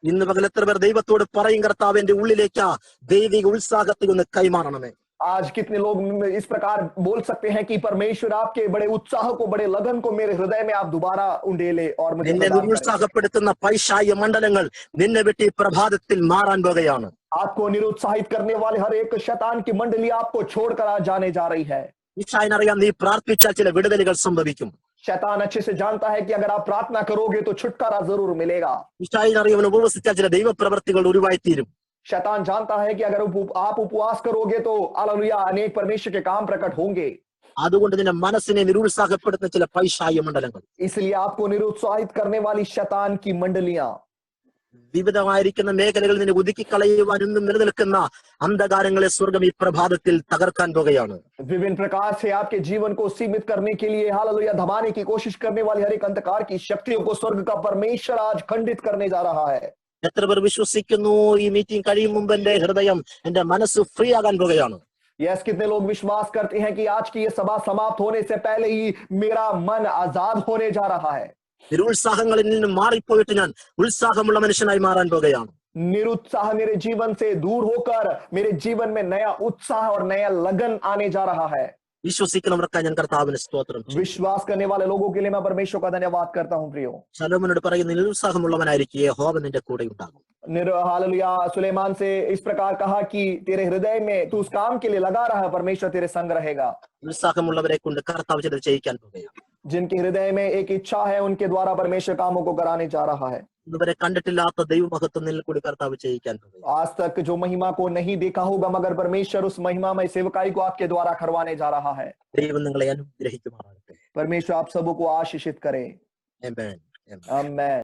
ഇന്ന് പകൽ എത്ര പേർ ദൈവത്തോട് പറയും, കർത്താവ് എന്റെ ഉള്ളിലേക്ക് ദൈവിക ഉത്സാഹത്തിൽ ഒന്ന് കൈമാറണമേ. आज कितने लोग इस प्रकार बोल सकते हैं कि परमेश्वर आपके बड़े उत्साह को, बड़े लगन को मेरे हृदय में आप दोबारा उंडेले और मुझे നിന്നെ प्रदान करें। നിരുത്സാഹപ്പെടുത്തുന്ന പൈശാചിക മണ്ഡലങ്ങൾ നിന്നെ വിട്ട് ഈ പ്രഭാതത്തിൽ മാറാൻ പോകുകയാണ്. आपको निरुत्साहित करने वाले हर एक शैतान की मंडली आपको छोड़कर आज जाने जा रही है। ഈശായിനറിയാം നീ പ്രാർത്ഥിച്ചാൽ ചില വിടുതലുകൾ സംഭവിക്കും. शैतान अच्छे से जानता है कि अगर आप प्रार्थना करोगे तो छुटकारा जरूर मिलेगा। ഈശായിനറിയാം ഉപവസിച്ചാൽ ചില ദൈവപ്രവൃത്തികൾ ഉരുവായിത്തീരും. शैतान जानता है कि अगर आप उपवास करोगे तो हालेलुया अनेक परमेश्वर के काम प्रकट होंगे। അതുകൊണ്ട് നിന്റെ മനസ്സിനെ നിരുത്സാഹപ്പെടുത്തുന്ന ചില പൈശാചിക മണ്ഡലങ്ങൾ, इसलिए आपको निरुत्साहित करने वाली शैतान की मंडलियां, വിവിധമായിരിക്കുന്ന മേഖലകളിൽ നിന്നെ ഒതുക്കിക്കളയുവാൻ ഇന്നും നിലനിൽക്കുന്ന അന്ധകാരങ്ങളെ സ്വർഗം ഈ പ്രഭാതത്തിൽ തകർക്കാൻ പോകുകയാണ്. विभिन्न प्रकार से आपके जीवन को सीमित करने के लिए हालेलुया दबाने की कोशिश करने वाली हर एक अंधकार की शक्तियों को स्वर्ग का परमेश्वर आज खंडित करने जा रहा है। എത്ര പേർ വിശ്വസിക്കുന്നു ഈ മീറ്റിംഗ് കഴിയും മുമ്പ് എന്റെ ഹൃദയം, എന്റെ മനസ്സ് ഫ്രീ ആകാൻ പോകുകയാണ്? यस, कितने लोग विश्वास करते हैं कि आज की ये सभा समाप्त होने से पहले ही मेरा मन आजाद होने जा रहा है। നിരുത്സാഹങ്ങളിൽ നിന്ന് മാറിപ്പോയിട്ട് ഞാൻ ഉത്സാഹമുള്ള മനുഷ്യനായി മാറാൻ പോകുകയാണ്. निरुत्साह मेरे जीवन से दूर होकर मेरे जीवन में नया उत्साह और नया लगन आने जा रहा है। വിശ്വസിക്കുന്നവർക്കായി ഞാൻ കർത്താവിന് സ്തോത്രം ചെയ്യുന്നു. विश्वास करने वाले लोगों के लिए मैं परमेश्वर का धन्यवाद करता हूं। प्रियो, ശലോമോനോട് പറയുന്ന നിരുത്സാഹമുള്ളവനായിരിക്കും, യഹോവ നിന്റെ കൂടെ ഉണ്ടാകും. हालेलुया सुलेमान से इस प्रकार कहा कि तेरे हृदय में तू उस काम के लिए लगा रहा है, परमेश्वर तेरे संग रहेगा। ഉത്സാഹമുള്ളവരെ കൊണ്ട് കർത്താവ് ചിലത് ചെയ്യിക്കാൻ പോകുകയാണ്. जिनके हृदय में एक इच्छा है उनके द्वारा परमेश्वर कामों को कराने जा रहा है। ഇതുവരെ കണ്ടിട്ടില്ലാത്ത ദൈവമഹത്വം നിന്നിൽ കൂടി കർത്താവ് ചെയ്യിക്കാൻ പോകുകയാണ്. आज तक जो महिमा को नहीं देखा होगा, मगर परमेश्वर उस महिमामय सेवकाई को आपके द्वारा करवाने जा रहा है। ദൈവം നിങ്ങളെ അനുഗ്രഹിക്കുമാറാകട്ടെ. परमेश्वर आप सबको आशीषित करे। ആമേൻ. आमीन।